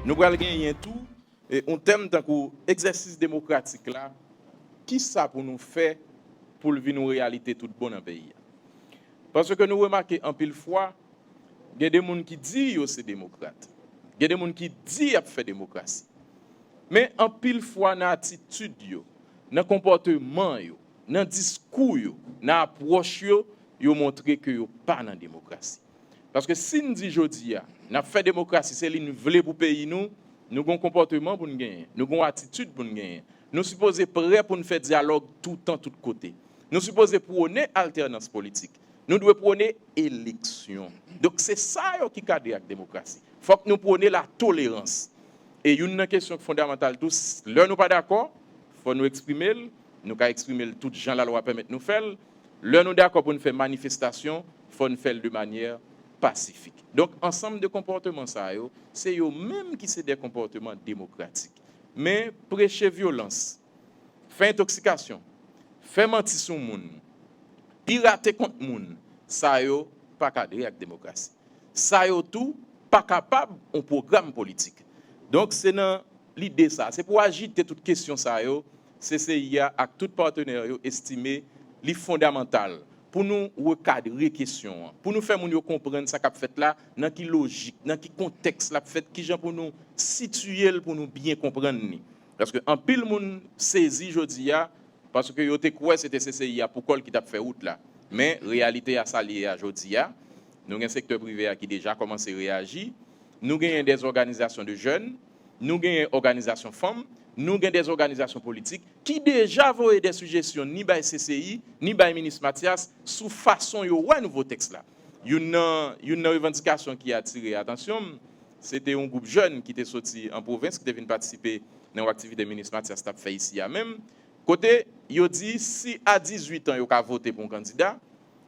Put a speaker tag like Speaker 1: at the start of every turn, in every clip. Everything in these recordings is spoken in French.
Speaker 1: Nous allons gagner tout et on thème tant que exercice démocratique là, qui ça pour nous faire pour vivre une réalité toute bonne dans le pays. Parce que nous remarquons en pile fois, il y a des gens qui disent que c'est démocrate. Il y a des gens qui disent qu'ils fait démocratie. Mais en pile fois, dans l'attitude, dans le comportement, dans le discours, dans l'approche, ils montrent que ils pas dans la démocratie. Parce que si nous disons aujourd'hui, nous avons fait démocratie, c'est ce que nous voulons pour le pays, nous avons un comportement pour nous gagner, nous avons une attitude pour nous gagner. Nous sommes supposés prêts pour nous faire dialogue tout le temps, tout côté. Nous sommes supposés prôner alternance politique. Nous devons prôner élection. Donc c'est ça qui cadre la démocratie. Il faut que nous prônions la tolérance. Et une question fondamentale, tous, là nous pas d'accord, il faut nous exprimer, nous pouvons exprimer tout gens la loi permet de nous faire. Là nous d'accord pour nous faire manifestation, il faut nous faire de manière pacifique. Donc ensemble de comportements ça c'est eux même qui c'est des comportements démocratiques. Mais prêcher violence, faire intoxication, faire mentir sur le monde, pirater contre le monde, ça yo pas cadré avec démocratie. Ça yo tout pas capable un programme politique. Donc c'est dans l'idée ça, c'est pour agiter toute question ça yo, CCIA avec tout partenaire yo estimé li fondamental pour nous recadrer question, pour nous faire moun yo comprendre ça qu'a fait là dans qui logique, dans qui contexte l'a fait, qui gens pour nous situer pour nous bien comprendre ni. Parce que en pile moun saisi jodi a parce que yo te croit c'était CCIA pour col qui t'a fait route là. Mais réalité a sali à jodi a, nous avons un secteur privé qui déjà commencé à réagir. Nous avons des organisations de jeunes, nous avons des organisations femmes, nous avons des organisations politiques qui déjà voient des suggestions ni par CCI, ni par le ministre Mathias sous façon de voir nouveau texte là. Une revendication qui a attiré l'attention, c'était un groupe jeune qui était sorti en province, qui était venu participer dans l'activité du ministre Mathias a fait ici même. Côté, il dit si à 18 ans, il a voté pour un candidat,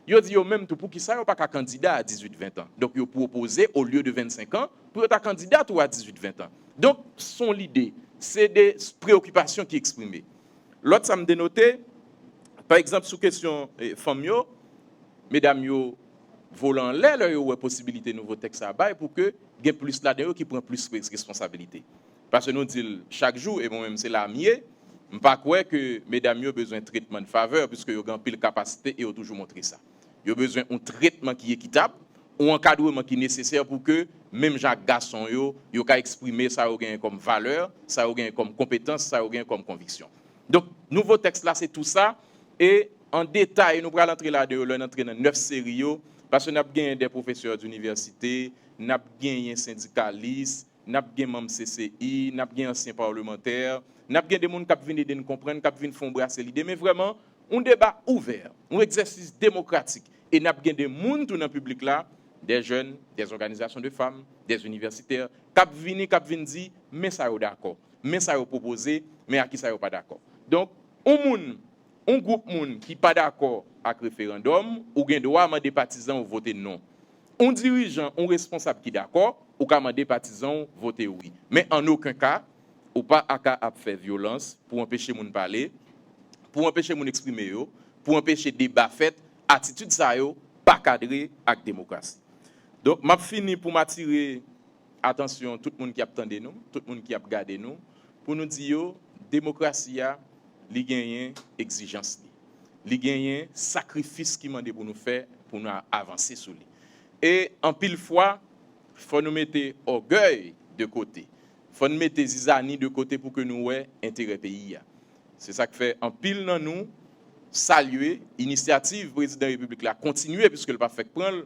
Speaker 1: il dit même tout pour qui ça, il pas qu'un candidat à 18-20 ans. Donc, il proposé au lieu de 25 ans, pour être candidat à 18-20 ans. Donc, son idée, c'est des préoccupations qui exprimées. L'autre, ça me dénoté, par exemple, sous question femmes, mesdames, yo, volant l'air, il y a possibilité de nouveau texte à bail pour que il y ait plus là-dedans qui prend plus de responsabilité. Parce que nous disons chaque jour, et moi-même, c'est la mienne, je ne pas croire que mesdames ont besoin de traitement de faveur, puisque ils ont pile capacité et ils ont toujours montré ça. Ils ont besoin d'un traitement qui est équitable, ou un encadrement qui est nécessaire pour que même Jacques Garçon, ils ont exprimer ça comme valeur, ça comme compétence, ça comme conviction. Donc, nouveau texte là, c'est tout ça. Et en détail, nous allons entrer là-dedans, nous entrer dans 9 séries, parce que nous avons gagné des professeurs d'université, nous avons gagné des syndicalistes, nous avons gagné membres CCI, nous avons gagné anciens parlementaires, nous avons gagné des gens qui viennent nous comprendre, qui viennent faire brasser l'idée, mais vraiment, un débat ouvert, un exercice démocratique. Et nous avons gagné des gens dans le public là, des jeunes, des organisations de femmes, des universitaires, qui viennent dire, mais ça est d'accord, mais ça est proposé, mais à qui ça est pas d'accord. Donc, un groupe moun qui pas d'accord avec le référendum, ou gen droit demander partisans voter non. Un dirigeant, un responsable qui d'accord, ou ka demander partisans voter oui. Mais en aucun cas, ou pas à faire violence pour empêcher moun parler, pour empêcher moun exprimer yo, pour empêcher débat fait, attitude ça yo pas cadré avec démocratie. Donc m'a fini pour m'attirer attention tout le monde qui attendait nous, tout le monde qui a regardé nous pour nous dire yo démocratie a li gagne exigence li gagne sacrifice qui mande pour nous faire pour nous avancer sur lui. Et en pile fois faut nous mettre orgueil de côté. Faut nous mettre zizani de côté pour que nous ouais intérêt pays. C'est ça que fait en pile dans nous saluer initiative président de la République là continuer puisque le pas fait prendre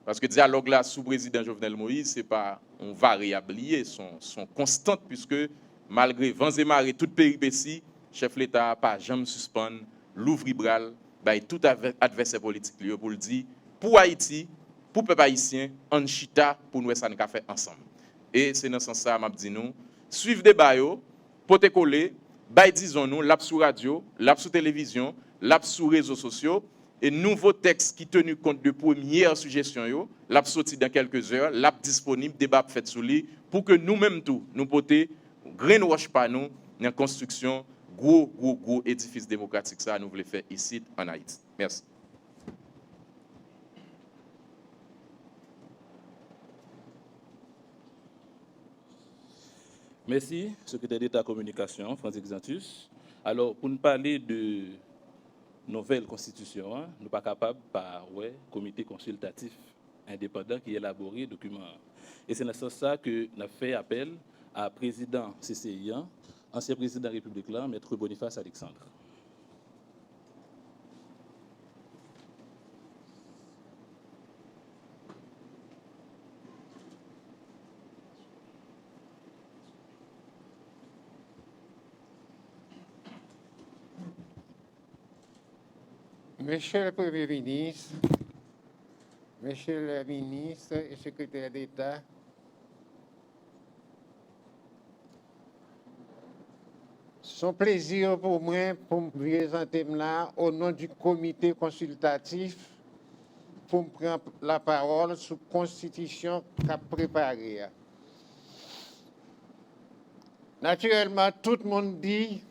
Speaker 1: parce que dialogue là sous président Jovenel Moïse c'est pas on variable lié sont constantes puisque malgré vents et marées toute péripétie chef l'État pas jamais suspendre l'ouvrir bral by tout adversaire politique pour le dire pour Haïti pour peuple haïtien en chita pour nous ça nous faire ensemble et c'est dans ce sens ça m'a dit nous suivre débat yo porter coller bay disons nous l'a sur radio l'a sur télévision l'a sur réseaux sociaux et nouveau texte qui tenu compte de première suggestion yo l'a sorti dans quelques heures l'a disponible débat fait sur lui pour que nous-mêmes tout nous porter grain roche pas nous dans construction gros édifice démocratique ça nous voulons faire ici en Haïti. Merci.
Speaker 2: Merci, secrétaire d'État Communication, Francis Xantus. Alors, pour nous parler de nouvelle constitution, nous ne sommes pas capables par comité consultatif indépendant qui élabore le document. Et c'est dans ce sens que nous avons fait appel à président CCI, ancien président de la République, Maître Boniface Alexandre.
Speaker 3: Monsieur le Premier ministre, Monsieur le ministre et secrétaire d'État, c'est un plaisir pour moi pour me présenter là au nom du comité consultatif pour me prendre la parole sur la constitution qu'a préparée. Naturellement, tout le monde dit,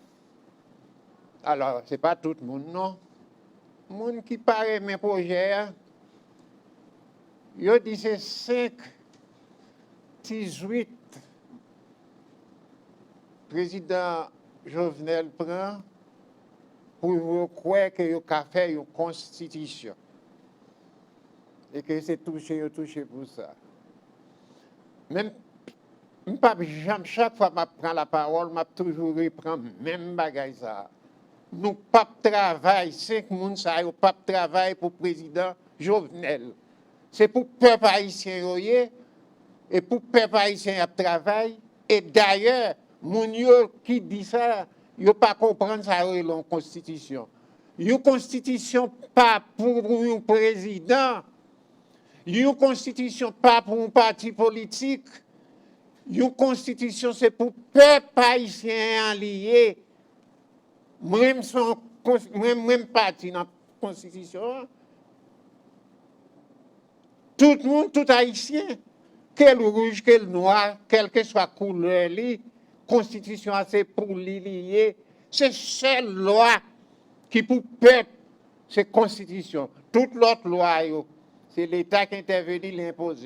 Speaker 3: alors ce n'est pas tout le monde, non. Le monde qui paraît mes projets, il dit c'est 5, 18 président Jovenel prend pour vous croire que vous avez fait une constitution. Et que c'est touché pour ça. Même chaque fois que je prends la parole, je toujours reprends le même bagage. Nous pas travail, 5 personnes, pas travail pour le président Jovenel. C'est pour le peuple haïtien et pour le peuple haïtien qui travaille. Et d'ailleurs, les gens qui disent ça, ils ne pas comprendre ça dans la constitution. Une constitution pas pour un président, une constitution pas pour un parti politique, une constitution c'est pour le peuple haïtien lié. Même parti dans la constitution, tout le monde, tout haïtien, quel rouge, quel noir, quelle que soit la couleur, la constitution c'est pour lier. C'est seule loi qui pour le peuple, c'est la constitution. Toute l'autre loi, c'est l'État qui intervient, l'impose.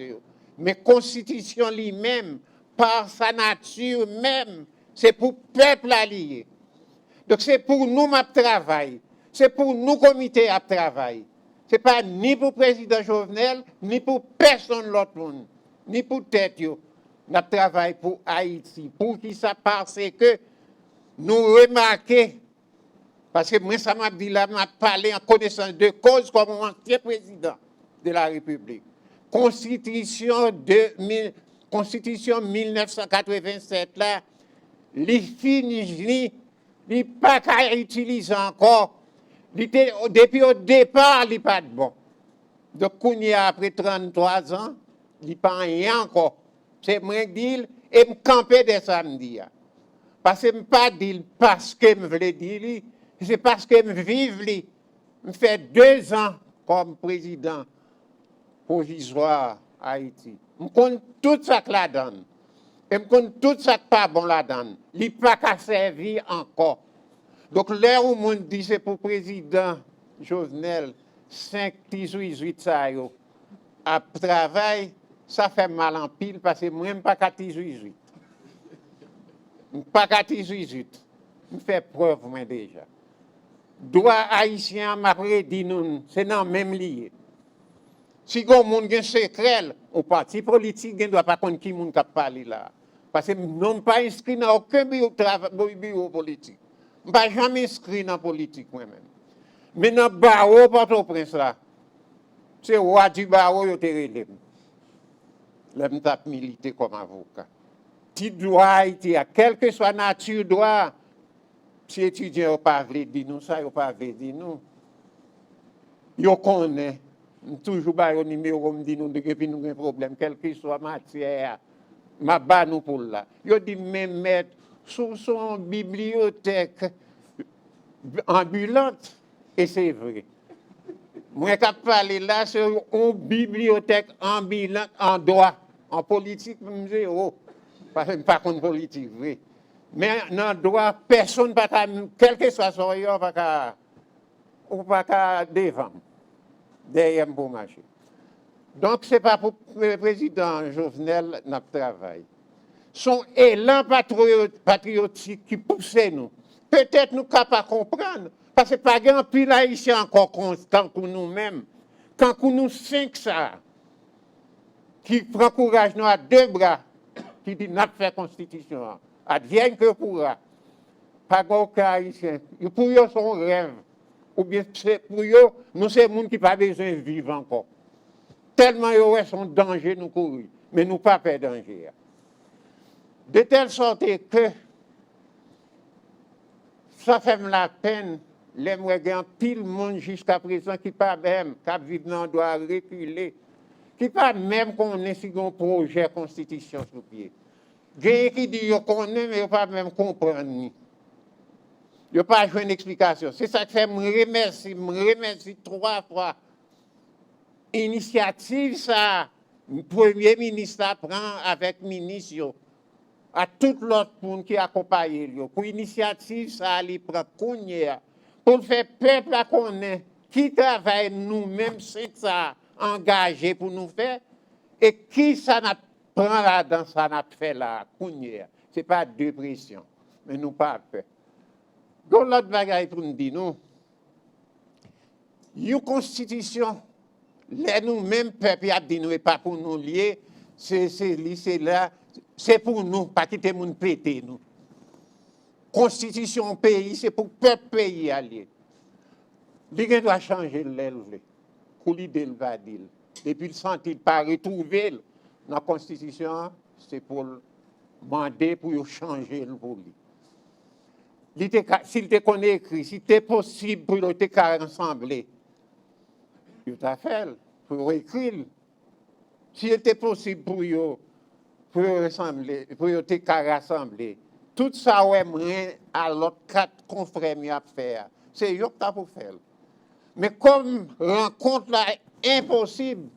Speaker 3: Mais la constitution lui-même, par sa nature même, c'est pour le peuple allié. Donc c'est pour nous qui travaillons, c'est pour nous comité à travailler. Ce n'est pas ni pour le président Jovenel, ni pour personne d'autre monde, ni pour tête. Nous travaillons pour Haïti. Pour qui ça? Parce que nous remarquons, parce que moi ça m'a dit là, m'a parlé en connaissance de cause comme ancien président de la République. Constitution 1987 là, les finis. Il n'est pas qu'à utiliser encore. Depuis au départ, il n'est pas de bon. Donc, après 33 ans, il n'est pas rien encore. C'est moi qui dis, et me camper des samedis. Parce que je ne pas dire parce que je voulais dire, c'est parce que je vive. Je fais 2 ans comme président provisoire à Haïti. Je compte tout ça que la donne. Et je compte tout ça qui pas bon la donne. Il n'est pas qu'à servir encore. Donc, l'heure où on dit c'est pour le président Jovenel, 5, 18, ça y est, à travail, ça fait mal en pile parce que moi, je ne suis pas qu'à 18. Je ne suis pas qu'à 18. Je fais preuve, moi, déjà. Droit haïtien, m'a dit nous, c'est dans le même lié. Si on a un secret, au parti politique, on ne doit pas connaître qui est parlé là. Parce que nous ne sommes pas inscrits dans aucun bureau politique. Je ne suis jamais inscrit dans la politique moi-même. Mais dans le barreau, Port-au-Prince là, c'est le roi du barreau qui est relève. Je suis milité comme avocat. Si droit, quelle que soit la nature droit, si étudiant n'a pas voulu dire nous ça, il n'a pas voulu dire nous. Ils connaissent. Toujours le numéro, me dit nous, depuis nous avons un problème, quelle que soit la matière, ma bas nous pour là. Ils dit, mais mettre sous son bibliothèque ambulante, et c'est vrai. Moi, qui parle là, c'est une bibliothèque ambulante en droit. En politique, je dis, oh, parce que je ne suis pas contre politique, oui. Mais dans le droit, personne, quel que soit son yon, ne peut pas défendre. Derrière pour marcher. Donc, ce n'est pas pour le président Jovenel notre travail. son élan patriotique qui pousse nous. Peut-être nous capables de comprendre, parce que pas grand pile haïtien encore constant pour nous-mêmes. Quand nous cinq ça, qui prend courage nous à deux bras, qui dit n'a fait constitution, advienne que pourra. Pas aucun haïtien. Pour eux, son rêve. Ou bien pour eux, nous c'est monde qui pas besoin de vivre encore. Tellement eux sont danger nous courir, mais nous pas peur danger. De telle sorte que ça fait la peine, l'aimerait bien pile monde jusqu'à présent qui pas même, qui vivent dans doit reculer, qui pas même qu'on ait si un projet constitution sous pied. Quelqu'un qui dit qu'on est, mais pas même comprendre. Il n'y a pas une explication. C'est ça que fait me remercie 3 fois. Initiative, ça, le Premier ministre prend avec le ministre, à tout l'autre monde qui accompagne. Pour l'initiative, ça, il prend Kounia. Pour faire peuple à connaître qui travaille nous-mêmes, c'est ça, engagé pour nous faire, et qui ça n'a prend là-dedans, ça n'a fait là, Kounia. Ce n'est pas deux pressions, mais nous pas fait. Donc, l'autre bagaille pour nous dire, nous, une constitution, nous-mêmes, peuple, a dit nous, et pas pour nous lier, c'est là, c'est pour nous, pas quitter nous péter nous. Constitution pays, c'est pour peuple pays allié. L'idée doit changer l'élevé. Pour l'idée, il va dire. Depuis le senti pas retrouver dans la constitution, c'est pour demander pour changer le pour lui. S'il te connaît écrit, si c'est possible pour le te rassembler, il t'a fait pour écrire. Si c'était possible pour rassembler, pour te rassembler, tout ça ouais à l'autre 4 confrères à faire. C'est eux qui pour faire. Mais comme rencontre là impossible,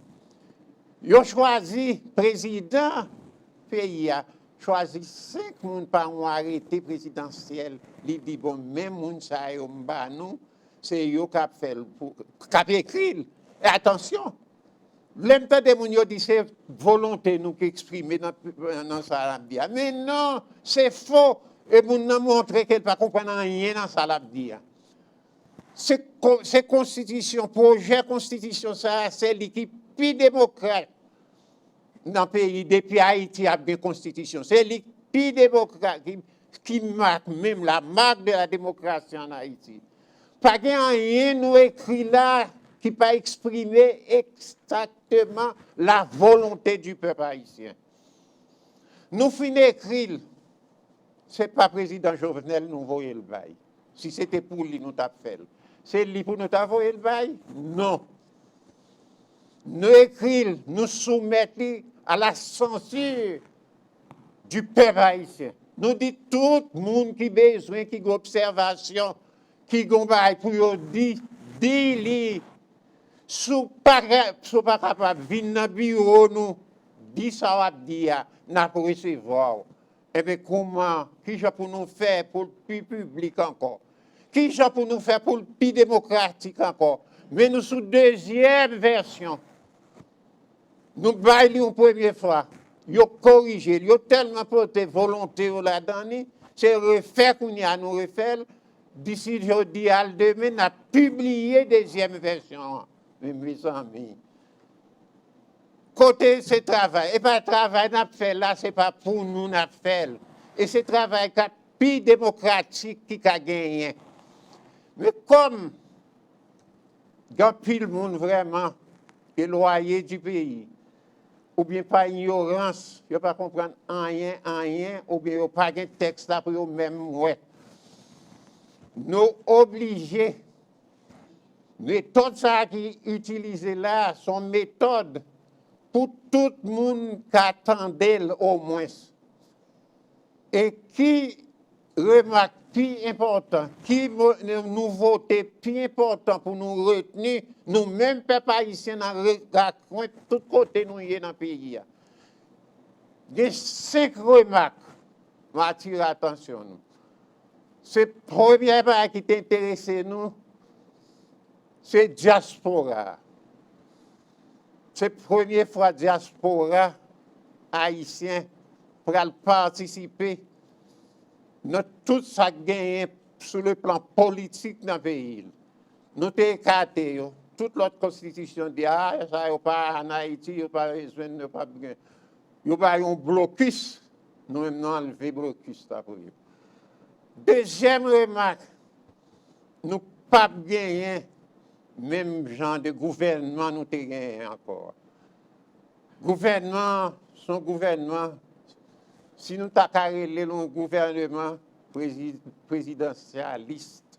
Speaker 3: ils ont choisi président pays a choisi 5 personnes par un arrêté présidentiel. Il dit bon même moun ça yo mba nous, c'est eux qui fait qui écrit. Et attention, l'important de moun yo dit c'est volonté nous qui exprimer dans ça. Mais non, c'est faux. Et moun nan montre qu'elle pas comprendre rien dans ça la dire. C'est constitution, projet constitution ça, c'est l'équipe plus démocrate dans le pays depuis Haïti a bien constitution. C'est l'équipe plus démocrate qui marque même la marque de la démocratie en Haïti. Pas rien nous écrit là qui pas exprimer exactement la volonté du peuple haïtien. Nous finissons écrire, ce n'est pas président Jovenel nous voyons le bail. Si c'était pour lui, nous t'avons fait. C'est lui pour nous t'avoir le bail? Non. Nous écrire, nous soumettre à la censure du peuple haïtien. Nous dit tout le monde qui a besoin, qui a observation, qui a bail pour dire, dis-lui, sous pas capable de venir dans le bureau, nous, dis ça va dire, n'a pas recevoir. Eh bien, comment, qui j'ai pour nous faire pour le plus public encore? Qui j'ai pour nous faire pour le plus démocratique encore? Mais nous, sous deuxième version, nous baillons une première fois. Ils ont corrigé, ils ont tellement porté volonté là-dedans, c'est refaire qu'on y a nous refaire. D'ici jeudi à demain, on a publié deuxième version. Mes amis. Côté ce travail, et pas le travail qu'on a fait là, ce n'est pas pour nous qu'on a fait. Et ce travail qui est plus démocratique qui a gagné. Mais comme il y a plus le monde vraiment éloigné du pays, ou bien pas ignorance, il ne pas comprendre rien, ou bien il n'y a pas de texte là pour eux-mêmes. Ouais. Nous obligés, méthode ça qui utilisée là, sont méthodes pour tout le monde qui attendait au moins. Et qui remarque plus important, qui nous votait plus important pour nous retenir, nous-mêmes, peuple haïtien, dans tous côtés nous y est dans le pays. Il y a 5 remarques qui m'attirent l'attention. C'est la première chose qui t'intéresse nous, c'est diaspora. C'est la première fois diaspora haïtien pour participer dans tout ça gagné sur le plan politique dans le pays. Nous avons écarté toute l'autre constitution dit ah ça n'est pas en Haïti, il n'y a pas besoin de pas bien. Il y a pas un blocus, nous même nous enlever blocus là pour eux. Deuxième remarque, nous pas gagné même genre de gouvernement nous avons gagné encore. Gouvernement, son gouvernement, si nous avons carré un gouvernement présidentialiste,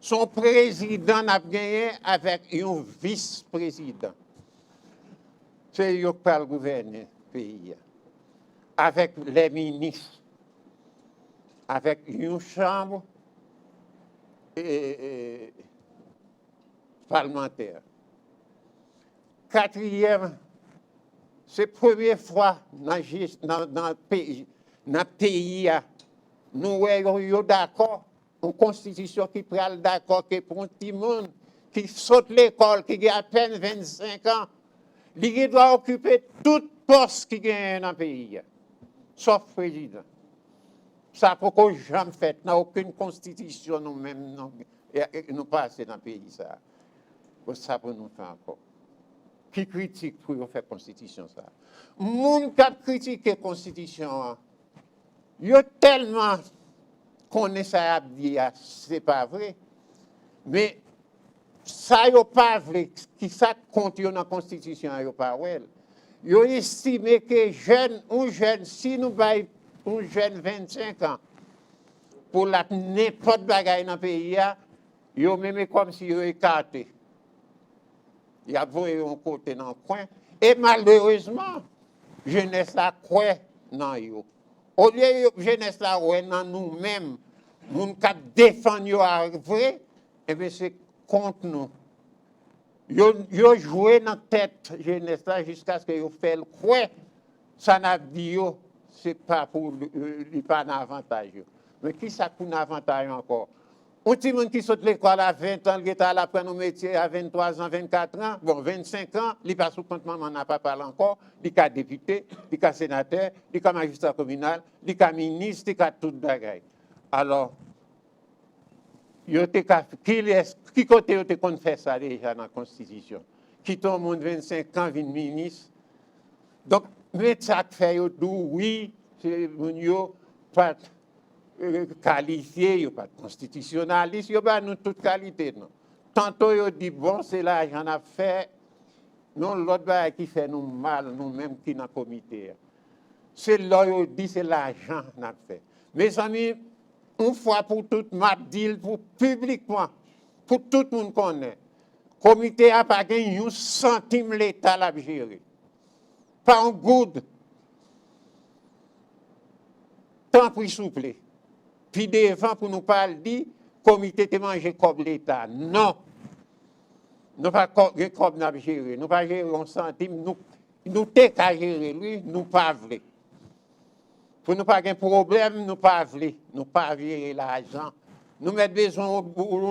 Speaker 3: son président n'a gagné avec un vice-président. C'est lui qui va gouverner le pays. Avec les ministres, avec une chambre parlementaire. Quatrième, c'est la première fois dans le pays, nous sommes d'accord, une constitution qui prend d'accord que pour un petit monde qui saute l'école, qui a à peine 25 ans, il doit occuper tout poste qui gagne dans le pays, sauf président. Ça pour qu'on jamais fait, n'a aucune constitution nous-mêmes nous passer dans le pays ça. Ça pour nous faire encore. Qui critique pour faire constitution ça? Moun qui critique la constitution, yo tellement connaît ça a dit c'est pas vrai. Mais ça yo pas vrai qui ça compte dans la constitution yo pas vrai. Yo estimé que un jeune si nous bail un jeune 25 ans pour la n'importe bagaille dans le pays yo même comme si yo écarté. Il y a un côté dans le coin. Et malheureusement, jeunesse a quoi dans yo. Au lieu de jeunesse a quoi dans nous-mêmes, nous qui défendons vrai, et bien c'est contre nous. Yo joué dans la tête jeunesse jusqu'à ce que yo fait le quoi. Ça n'a dit c'est pas pour lui pas un avantage. Mais qui ça pour un avantage encore? Un petit monde qui saute l'école à 20 ans, qui est à l'apprendre au métier à 23 ans, 24 ans, bon, 25 ans, il passe sous compte, maman n'a pas parlé encore, il est député, il est sénateur, il est magistrat communal, il est ministre, il est tout bagaille. Alors, qui côté vous qu'on fait ça déjà dans la Constitution? Qui tombe monde 25 ans, vient ministre. Donc, mais ça fait oui, c'est mon pas qualifié, il n'y a pas de constitutionnaliste, il n'y a pas de toute qualité. Non. Tantôt, il dit, bon, c'est l'argent à faire. Non, l'autre chose qui fait nous mal, nous-mêmes qui dans le comité. C'est là, il dit, c'est l'argent à faire. Mes amis, une fois pour toutes, m'a dit, pour publiquement, pour tout le monde connaît, le comité n'a pas gagné un centime l'État à gérer. Pas un good. Tant pis, s'il vous plaît. Puis devant, pour nous parler, dit, le comité te mangé comme l'État. Non. Nous pas comme nous gérer. Nous pas gérer un centime. Nous t'es qu'à gérer lui, nous pas vrai. Pour nous pas de problème, nous pas vrai. Nous pas gérer l'argent. Nous mettons besoin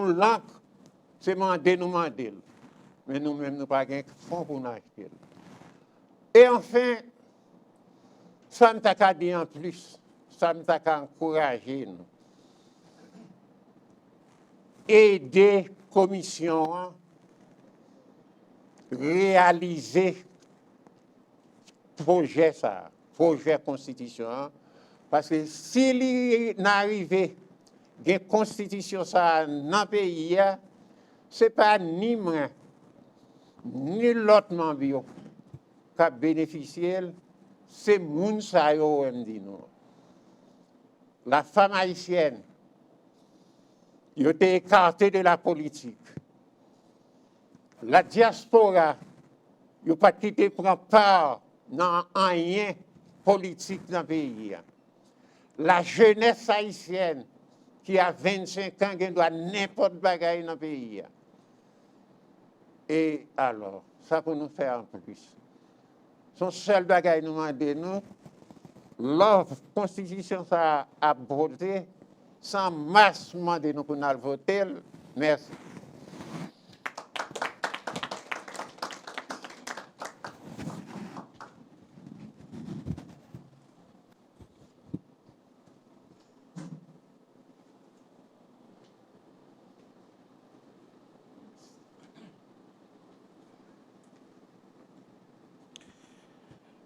Speaker 3: de l'encre. C'est demander, nous demander. Mais nous-mêmes, nous pas de fonds pour nous acheter. Et enfin, ça me t'a dit en plus. Ça me t'a encouragé. Aider la commission à réaliser projet constitution. Parce que s'il n'arrive une constitution ça dans le pays, ce n'est pas ni moi, ni l'autre membre qui a bénéficié, c'est moun sa yo dit nous. La femme haïtienne, il a été écarté de la politique. La diaspora, il n'a pas quitté prendre part dans rien politique dans le pays. La jeunesse haïtienne, qui a 25 ans, qui doit n'importe bagaille dans le pays. Et alors, ça pour nous faire en plus. Son seul bagaille nous demande la constitution ça a voté sans masse demander nous pour nous voter. Merci.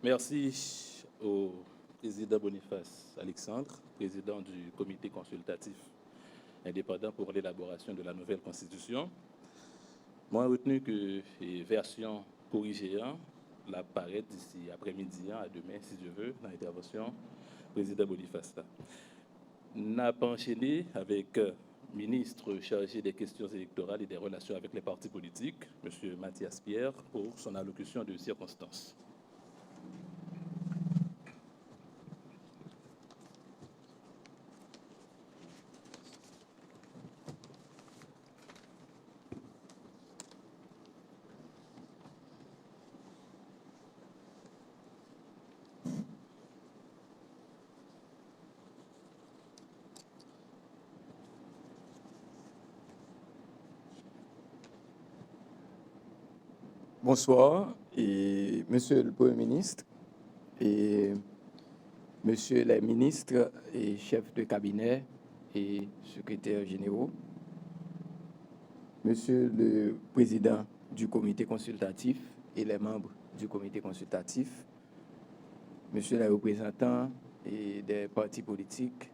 Speaker 2: Merci au président Boniface Alexandre, président du comité consultatif indépendant pour l'élaboration de la nouvelle constitution. Moi, j'ai retenu que la version corrigée la paraît d'ici après-midi, à demain, si je veux, dans l'intervention président Boniface. N'a pas enchaîné avec le ministre chargé des questions électorales et des relations avec les partis politiques, M. Mathias Pierre, pour son allocution de circonstances.
Speaker 4: Bonsoir, et Monsieur le Premier ministre, et Monsieur les ministres et chefs de cabinet et secrétaires généraux, Monsieur le Président du comité consultatif et les membres du comité consultatif, Monsieur les représentants et des partis politiques,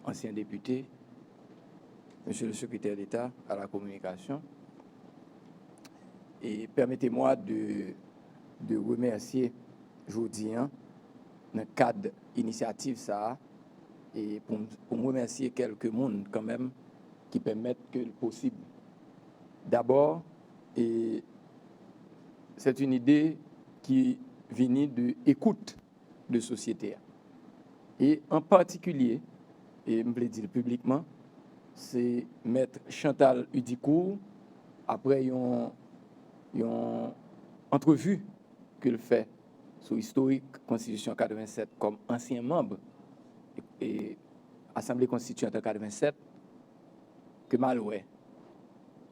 Speaker 4: anciens députés, Monsieur le secrétaire d'État à la communication. Et permettez-moi de remercier aujourd'hui, dans le cadre d'initiative ça, et pour me remercier quelques monde quand même qui permettent que le possible. D'abord, c'est une idée qui vient de l'écoute de société. Et en particulier, et je me le dire publiquement, c'est Maître Chantal Udicourt, après une entrevue qu'il fait sur l'historique Constitution 87 comme ancien membre et Assemblée constituante en 87, que mal ouais.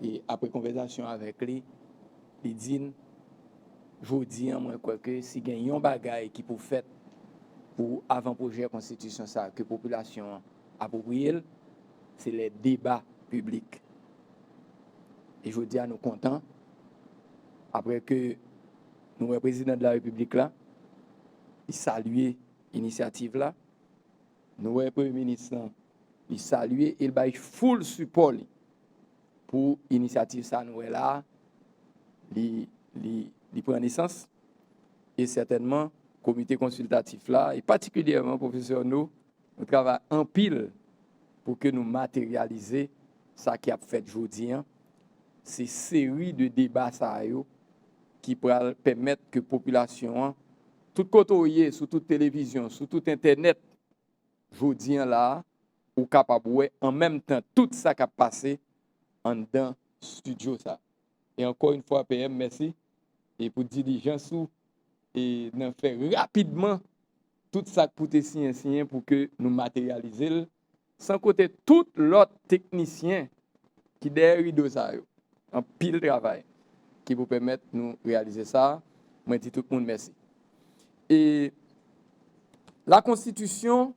Speaker 4: Et après conversation avec lui, il dit, je vous dis, moi, que si il y a un bagage qui peut faire pour avant-projet de Constitution, ça, que la population appropriée, c'est les débats publics. Et je vous dis à nous contents, après que nous, le président de la République, là, il salue l'initiative là, nous, le Premier ministre, il salue et il a full support pour l'initiative ça, nous, là, il prend naissance. Et certainement, le comité consultatif là, et particulièrement, professeur, nous travaillons en pile pour que nous matérialiser ça qui a fait aujourd'hui, ces séries de débats ça, qui pourra permettre que la population, tout côté, sur toute télévision, sur tout Internet, je dis là, ou capable en même temps tout ça qui a passé en dans studio ça. Et encore une fois, PM, merci. Et pour diligence et nous faire rapidement tout ça pour te signer pour que nous matérialiser, sans côté tout l'autre technicien qui derrière deux en pile travail qui vous permettre de nous réaliser ça. Moi, je dis tout le monde merci. Et la Constitution,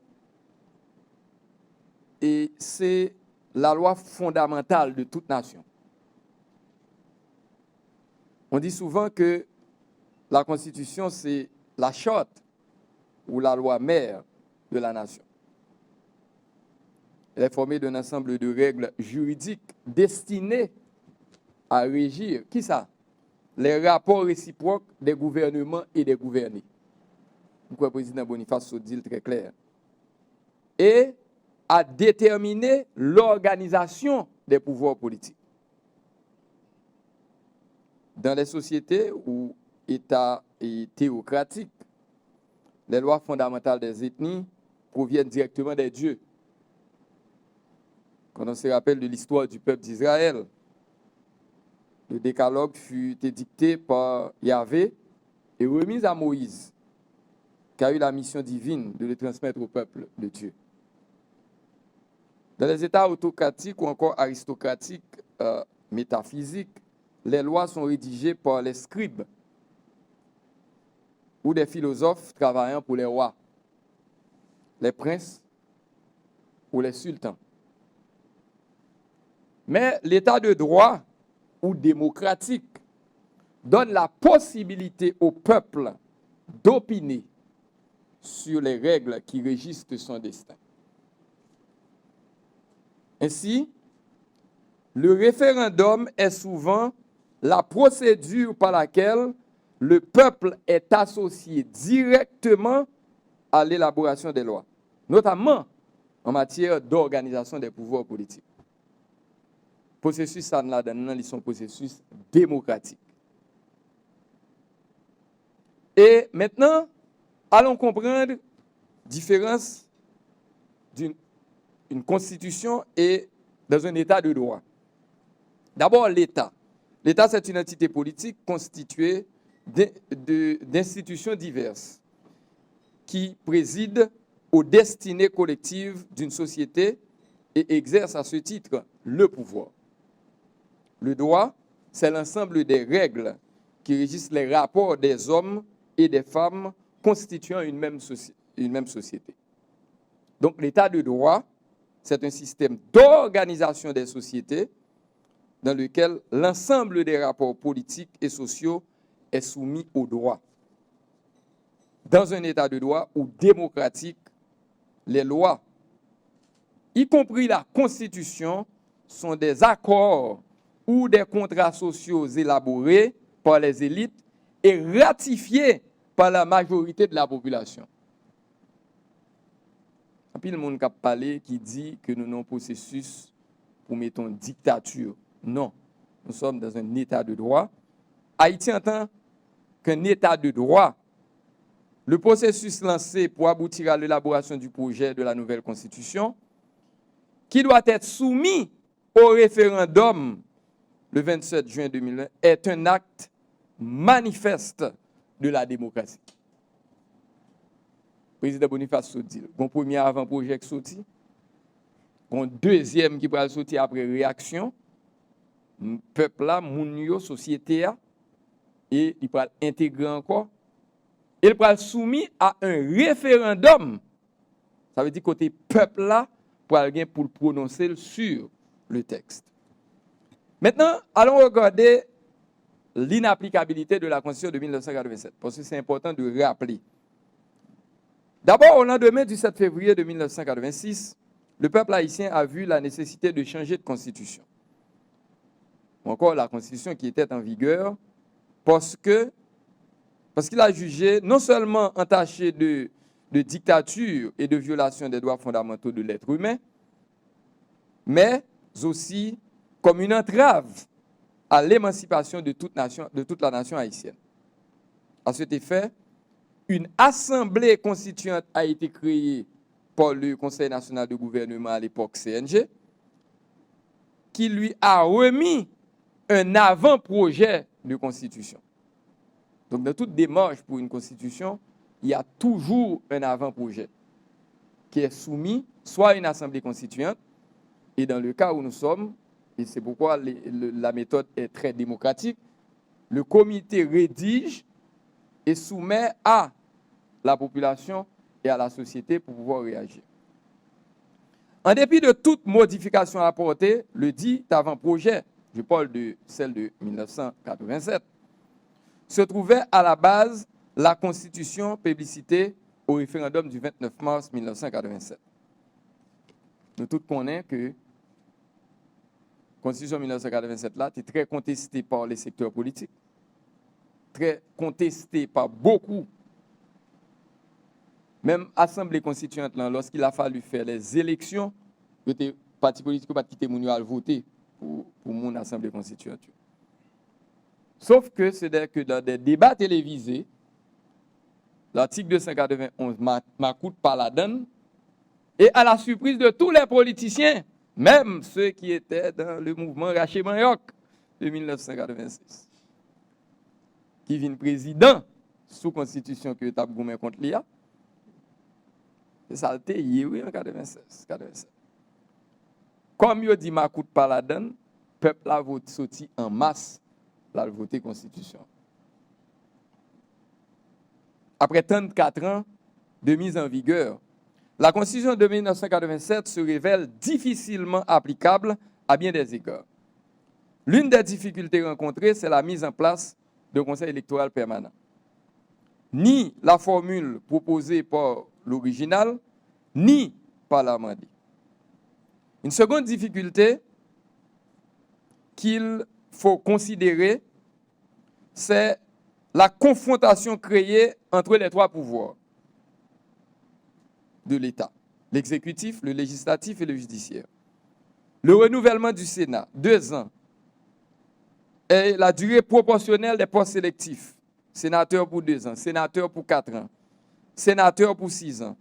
Speaker 4: c'est la loi fondamentale de toute nation. On dit souvent que la Constitution, c'est la charte ou la loi mère de la nation. Elle est formée d'un ensemble de règles juridiques destinées à régir, qui ça? Les rapports réciproques des gouvernements et des gouvernés. Pourquoi le président Boniface dit très clair. Et à déterminer l'organisation des pouvoirs politiques. Dans les sociétés où État est théocratique, les lois fondamentales des ethnies proviennent directement des dieux. Quand on se rappelle de l'histoire du peuple d'Israël, le décalogue fut édicté par Yahvé et remis à Moïse, qui a eu la mission divine de le transmettre au peuple de Dieu. Dans les États autocratiques ou encore aristocratiques, métaphysiques, les lois sont rédigées par les scribes ou des philosophes travaillant pour les rois, les princes ou les sultans. Mais l'état de droit ou démocratique donne la possibilité au peuple d'opiner sur les règles qui régissent son destin. Ainsi, le référendum est souvent la procédure par laquelle le peuple est associé directement à l'élaboration des lois, notamment en matière d'organisation des pouvoirs politiques. Processus ça là dedans, ils sont processus démocratiques. Et maintenant, allons comprendre la différence d'une constitution et dans un état de droit. D'abord, l'État. L'État, c'est une entité politique constituée d'institutions diverses qui président aux destinées collectives d'une société et exercent à ce titre le pouvoir. Le droit, c'est l'ensemble des règles qui régissent les rapports des hommes et des femmes constituant une même société. Donc l'état de droit, c'est un système d'organisation des sociétés dans lequel l'ensemble des rapports politiques et sociaux est soumis au droit. Dans un état de droit ou démocratique, les lois, y compris la Constitution, sont des accords ou des contrats sociaux élaborés par les élites et ratifiés par la majorité de la population. Et puis le monde qui a parlé, qui dit que nous avons un processus pour mettre en dictature. Non, nous sommes dans un état de droit. Haïti en tant qu'un état de droit, le processus lancé pour aboutir à l'élaboration du projet de la nouvelle constitution, qui doit être soumis au référendum le 27 juin 2020, est un acte manifeste de la démocratie. Le président Boniface Sodi, mon premier avant-projet qui sorti, mon deuxième qui va sortir après réaction, peuple là, moun yo, société a, et il va intégrer encore, il va soumis à un référendum. Ça veut dire côté peuple là, pour prononcer sur le texte. Maintenant, allons regarder l'inapplicabilité de la Constitution de 1987, parce que c'est important de rappeler. D'abord, au lendemain du 7 février de 1986, le peuple haïtien a vu la nécessité de changer de constitution. Ou encore la constitution qui était en vigueur, parce qu'il a jugé non seulement entaché de dictature et de violation des droits fondamentaux de l'être humain, mais aussi comme une entrave à l'émancipation de toute la nation haïtienne. À cet effet, une assemblée constituante a été créée par le Conseil national de gouvernement à l'époque CNG, qui lui a remis un avant-projet de constitution. Donc, dans toute démarche pour une constitution, il y a toujours un avant-projet qui est soumis soit à une assemblée constituante, et dans le cas où nous sommes, et c'est pourquoi la méthode est très démocratique, le comité rédige et soumet à la population et à la société pour pouvoir réagir. En dépit de toute modification apportée, le dit avant-projet, je parle de celle de 1987, se trouvait à la base la Constitution plébiscitée au référendum du 29 mars 1987. Nous tous connaissons que la Constitution 1987 là était très contestée par les secteurs politiques, très contestée par beaucoup. Même Assemblée constituante, lorsqu'il a fallu faire les élections, les partis politiques n'ont pas quitté à voter pour mon Assemblée constituante. Sauf que c'est que dans des débats télévisés, l'article 291 m'accoute par la donne, et à la surprise de tous les politiciens, même ceux qui étaient dans le mouvement Raché Manioc de 1986, qui viennent président sous constitution que tu as goumé contre l'IA, c'est ça le oui, en 96, 87. Comme il dit m'accoute par la donne, le peuple a voté sorti en masse, là, le voté constitution. Après 34 ans de mise en vigueur, la Constitution de 1987 se révèle difficilement applicable à bien des égards. L'une des difficultés rencontrées, c'est la mise en place d'un conseil électoral permanent. ni la formule proposée par l'original, ni par l'amendé. Une seconde difficulté qu'il faut considérer, c'est la confrontation créée entre les trois pouvoirs de l'État, l'exécutif, le législatif et le judiciaire. Le renouvellement du Sénat, 2 ans, et la durée proportionnelle des postes sélectifs, sénateur pour 2 ans, sénateur pour 4 ans, sénateur pour 6 ans,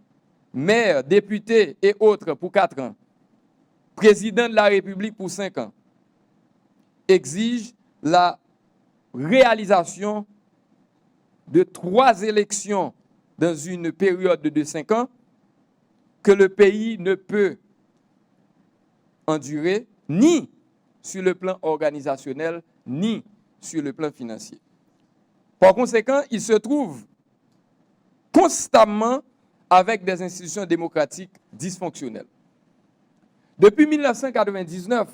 Speaker 4: maire, député et autres pour 4 ans, président de la République pour 5 ans, exige la réalisation de 3 élections dans une période de 5 ans que le pays ne peut endurer ni sur le plan organisationnel, ni sur le plan financier. Par conséquent, il se trouve constamment avec des institutions démocratiques dysfonctionnelles. Depuis 1999,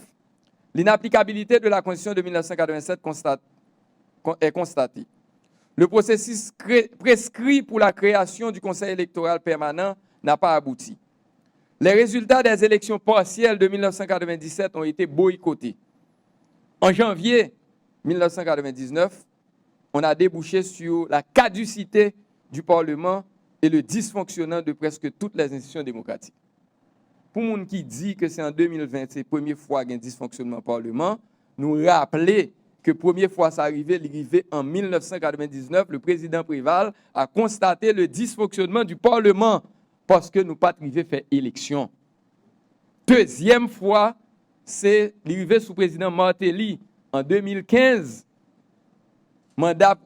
Speaker 4: l'inapplicabilité de la Constitution de 1987 est constatée. Le processus prescrit pour la création du Conseil électoral permanent n'a pas abouti. Les résultats des élections partielles de 1997 ont été boycottés. En janvier 1999, on a débouché sur la caducité du Parlement et le dysfonctionnement de presque toutes les institutions démocratiques. Pour les gens qui disent que c'est en 2020, c'est la première fois qu'il y a un dysfonctionnement du Parlement, nous rappeler que la première fois ça arrivait en 1999, le président Préval a constaté le dysfonctionnement du Parlement parce que nous n'avons pas arrivé à faire élection. Deuxième fois, c'est l'arrivée sous président Martelly en 2015. Mandat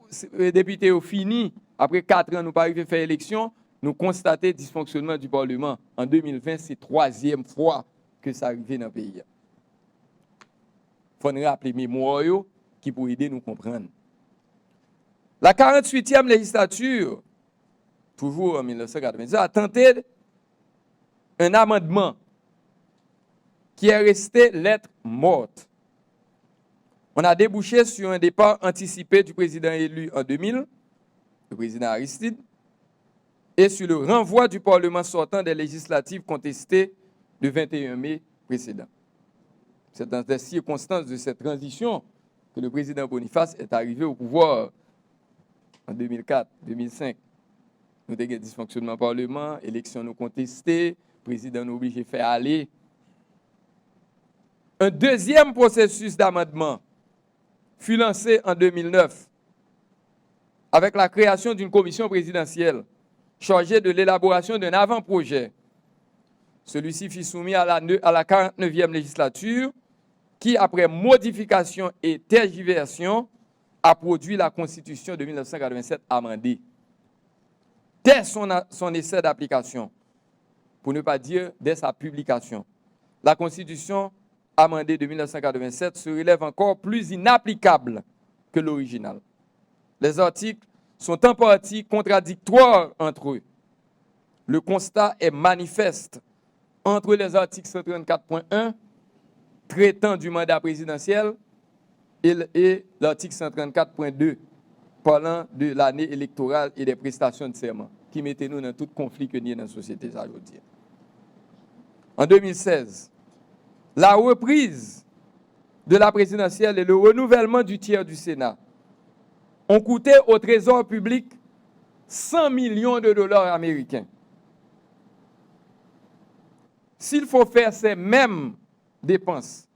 Speaker 4: député au fini, après 4 ans, nous n'avons pas arrivé à faire élection, nous constatons le dysfonctionnement du Parlement. En 2020, c'est la 3e fois que ça arrive dans le pays. Il faut nous rappeler mémoire qui pour aider nous comprendre. La 48e législature, toujours en 1990, a tenté un amendement qui est resté lettre morte. On a débouché sur un départ anticipé du président élu en 2000, le président Aristide, et sur le renvoi du Parlement sortant des législatives contestées le 21 mai précédent. C'est dans les circonstances de cette transition que le président Boniface est arrivé au pouvoir en 2004-2005. Nous avons des dysfonctionnements Parlement, élections nous contestées, président nous obligé de faire aller. Un deuxième processus d'amendement fut lancé en 2009 avec la création d'une commission présidentielle chargée de l'élaboration d'un avant-projet. Celui-ci fut soumis à la 49e législature qui, après modification et tergiversation, a produit la Constitution de 1987 amendée. Dès son essai d'application, pour ne pas dire dès sa publication, la Constitution amendée de 1987 se relève encore plus inapplicable que l'original. Les articles sont en partie contradictoires entre eux. Le constat est manifeste entre les articles 134.1 traitant du mandat présidentiel et l'article 134.2 parlant de l'année électorale et des prestations de serment, qui mettent nous dans tout conflit que nous avons dans la société aujourd'hui. En 2016, la reprise de la présidentielle et le renouvellement du tiers du Sénat ont coûté au Trésor public 100 millions de dollars américains. S'il faut faire ces mêmes dépenses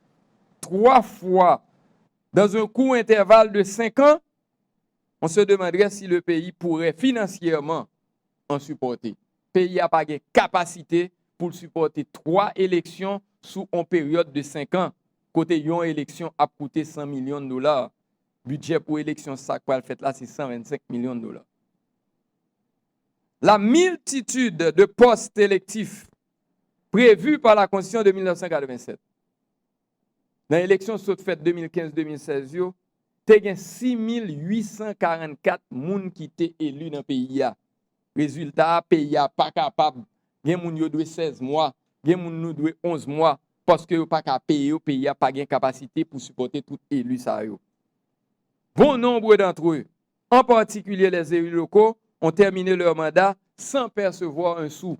Speaker 4: 3 fois dans un court intervalle de 5 ans, on se demanderait si le pays pourrait financièrement en supporter. Le pays n'a pas de capacité pour supporter 3 élections sous une période de 5 ans. Côté une élection a coûté 100 millions de dollars. Budget pour élection, ça quoi le fait là, c'est 125 millions de dollars. La multitude de postes électifs prévus par la Constitution de 1987. Dans l'élection faite 2015-2016, il y a 6844 personnes qui étaient élus dans le pays. Résultat, le pays n'est pas capable. Il y a des gens qui ont 16 mois, il y a des gens qui ont 11 mois, parce que pas qu'à payer, le pays n'a pas de capacité pour supporter tout élu. Bon nombre d'entre eux, en particulier les élus locaux,
Speaker 5: ont terminé leur mandat sans percevoir un sou.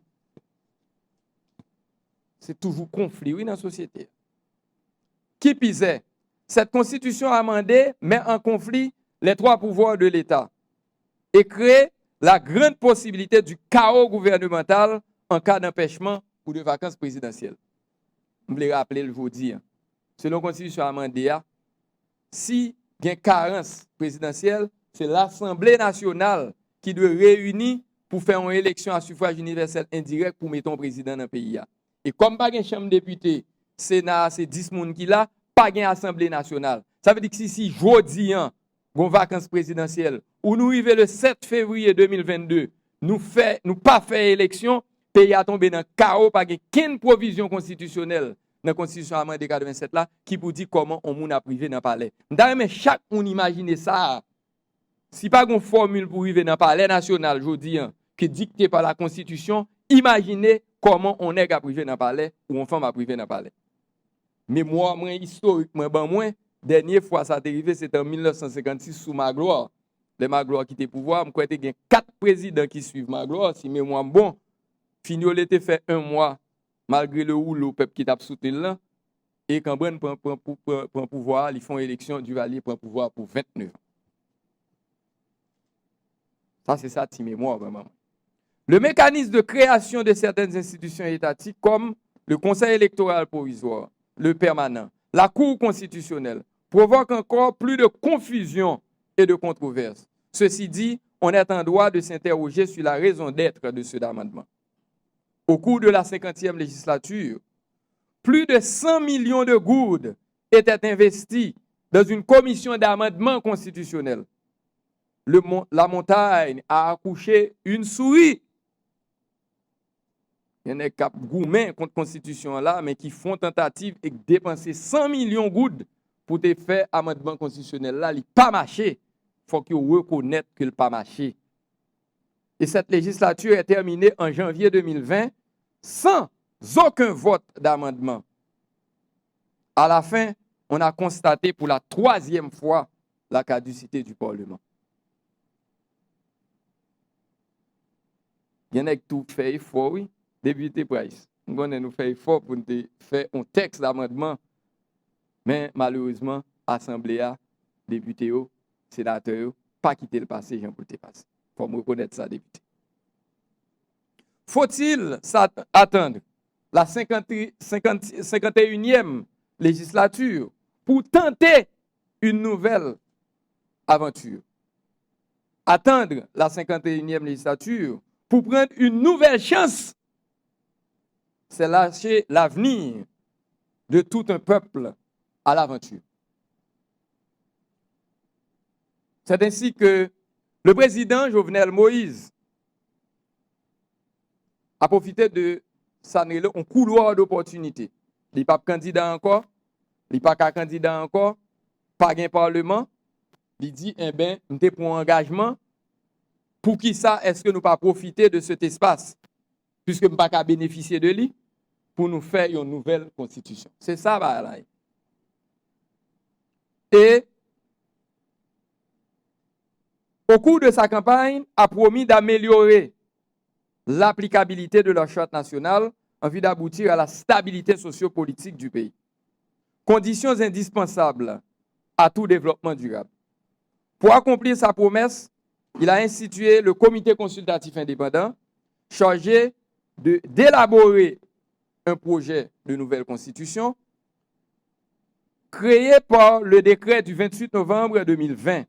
Speaker 5: C'est toujours conflit, oui, dans la société. Qui pisait? Cette constitution amendée met en conflit les trois pouvoirs de l'État et crée la grande possibilité du chaos gouvernemental en cas d'empêchement ou de vacances présidentielles. Je voulais rappeler le jeudi, selon la constitution amendée, si il y a une carence présidentielle, c'est l'Assemblée nationale qui doit réunir pour faire une élection à suffrage universel indirect pour mettre un président dans le pays. Et comme pas de chambre de députés, Sénat, c'est 10 personnes qui là, pas de Assemblée nationale. Ça veut dire que si jeudi, une vacances présidentielles, ou nous arrivons le 7 février 2022, nous pas fait élection, le pays a tombé dans le chaos, pas de provision constitutionnelle dans la constitution amendée 87 là, qui vous dit comment on a privé dans le palais. Mais chaque on imagine ça. Si pas une formule pour arriver dans le palais national, je dis, qui est dictée par la constitution, imaginez comment on est privé dans le palais ou on femme à privé dans le palais. Mais moi, historiquement, dernière fois ça est arrivé, c'était en 1956 sous Magloire. Les Magloire qui étaient pouvoir, je crois qu'il y a 4 présidents qui suivent Magloire, si mémoire bon. Finiol était fait 1 mois, malgré le rouleau peuple qui t'a soutenu là. Et quand Brun prend pouvoir, ils font élection, Duvalier prend pouvoir pour 29 ans. Ça, c'est ça, ti mémoire, vraiment. Le mécanisme de création de certaines institutions étatiques, comme le Conseil électoral provisoire, le permanent, la Cour constitutionnelle, provoque encore plus de confusion et de controverses. Ceci dit, on est en droit de s'interroger sur la raison d'être de ce amendement. Au cours de la 50e législature, plus de 100 millions de gourdes étaient investis dans une commission d'amendement constitutionnel. La montagne a accouché une souris. Il y en a qui gourmet contre la constitution là, mais qui font tentative et dépenser 100 millions de gourdes pour te faire amendement constitutionnel là, il n'a pas marché. Il faut qu'ils reconnaissent qu'il n'a pas marché. Et cette législature est terminée en janvier 2020 sans aucun vote d'amendement. À la fin, on a constaté pour la 3e fois la caducité du Parlement. Il y en a qui tout fait effort, oui. Député Price. Nous fait effort pour faire un texte d'amendement. Mais malheureusement, l'Assemblée, députés, sénateurs, pas quitter le passé, j'en peux te passer. Il faut me reconnaître ça, député. Faut-il attendre la 51e législature pour tenter une nouvelle aventure? Attendre la 51e législature pour prendre une nouvelle chance, c'est lâcher l'avenir de tout un peuple à l'aventure. C'est ainsi que le président Jovenel Moïse a profité de un couloir d'opportunité. Il n'est pas candidat encore, il n'est pas candidat encore, pas un parlement. Il dit, eh bien, nous avons un engagement. Pour qui ça, est-ce que nous pas profiter de cet espace, puisque nous ne pas bénéficier de lui, pour nous faire une nouvelle constitution? C'est ça, là. Et au cours de sa campagne, a promis d'améliorer l'applicabilité de la charte nationale en vue d'aboutir à la stabilité sociopolitique du pays. Conditions indispensables à tout développement durable. Pour accomplir sa promesse, il a institué le comité consultatif indépendant chargé d'élaborer un projet de nouvelle constitution créé par le décret du 28 novembre 2020.